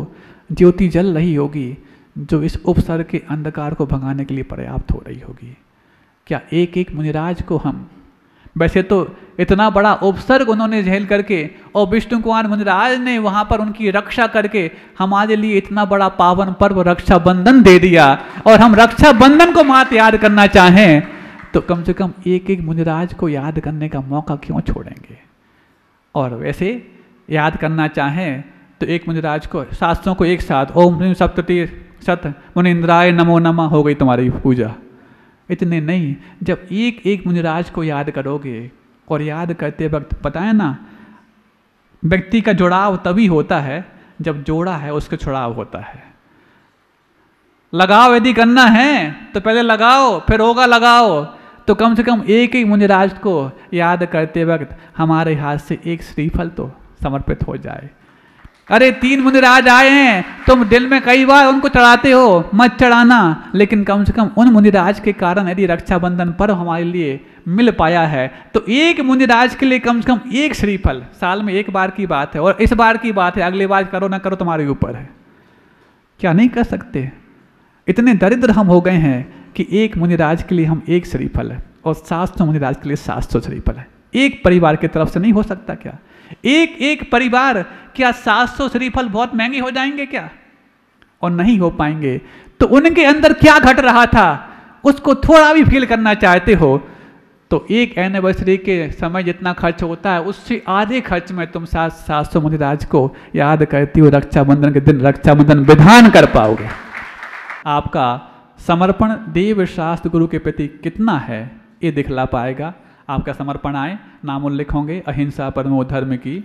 ज्योति जल रही होगी जो इस उपसर्ग के अंधकार को भगाने के लिए पर्याप्त हो रही होगी। क्या एक एक मुनिराज को हम, वैसे तो इतना बड़ा उपसर्ग उन्होंने झेल करके और विष्णु कुमार मुनिराज ने वहाँ पर उनकी रक्षा करके हमारे लिए इतना बड़ा पावन पर्व रक्षाबंधन दे दिया, और हम रक्षाबंधन को मात्र याद करना चाहें तो कम से कम एक एक मुनिराज को याद करने का मौका क्यों छोड़ेंगे। और वैसे याद करना चाहें तो एक मुनिराज को 700 को एक साथ ओम सप्तति सत मुनिंद्राय नमो नमः हो गई तुम्हारी पूजा। इतने नहीं, जब एक एक मुनिराज को याद करोगे, और याद करते वक्त पता है ना, व्यक्ति का जुड़ाव तभी होता है जब जोड़ा है उसका छुड़ाव होता है। लगाव यदि करना है तो पहले लगाओ, फिर होगा लगाओ। तो कम से कम एक एक मुनिराज को याद करते वक्त हमारे हाथ से एक श्रीफल तो समर्पित हो जाए। अरे 3 मुनिराज आए हैं, तुम दिल में कई बार उनको चढ़ाते हो, मत चढ़ाना, लेकिन कम से कम उन मुनिराज के कारण यदि रक्षाबंधन पर्व हमारे लिए मिल पाया है तो एक मुनिराज के लिए कम से कम एक श्रीफल, साल में एक बार की बात है, और इस बार की बात है, अगली बार करो ना करो तुम्हारे ऊपर है। क्या नहीं कर सकते? इतने दरिद्र हम हो गए हैं कि एक मुनिराज के लिए हम एक श्रीफल है और 700 मुनिराज के लिए 700 श्रीफल है। एक परिवार की तरफ से नहीं हो सकता क्या? एक एक परिवार, क्या 700 श्रीफल बहुत महंगे हो जाएंगे क्या? और नहीं हो पाएंगे। तो उनके अंदर क्या घट रहा था उसको थोड़ा भी फील करना चाहते हो तो एक एनिवर्सरी के समय जितना खर्च होता है उससे आधे खर्च में तुम 700 मुनिराज को याद करती हो रक्षाबंधन के दिन रक्षाबंधन विधान कर पाओगे। आपका समर्पण देव शास्त्र गुरु के प्रति कितना है ये दिखला पाएगा। आपका समर्पण आए, नाम उल्लेख होंगे अहिंसा परमो धर्म की।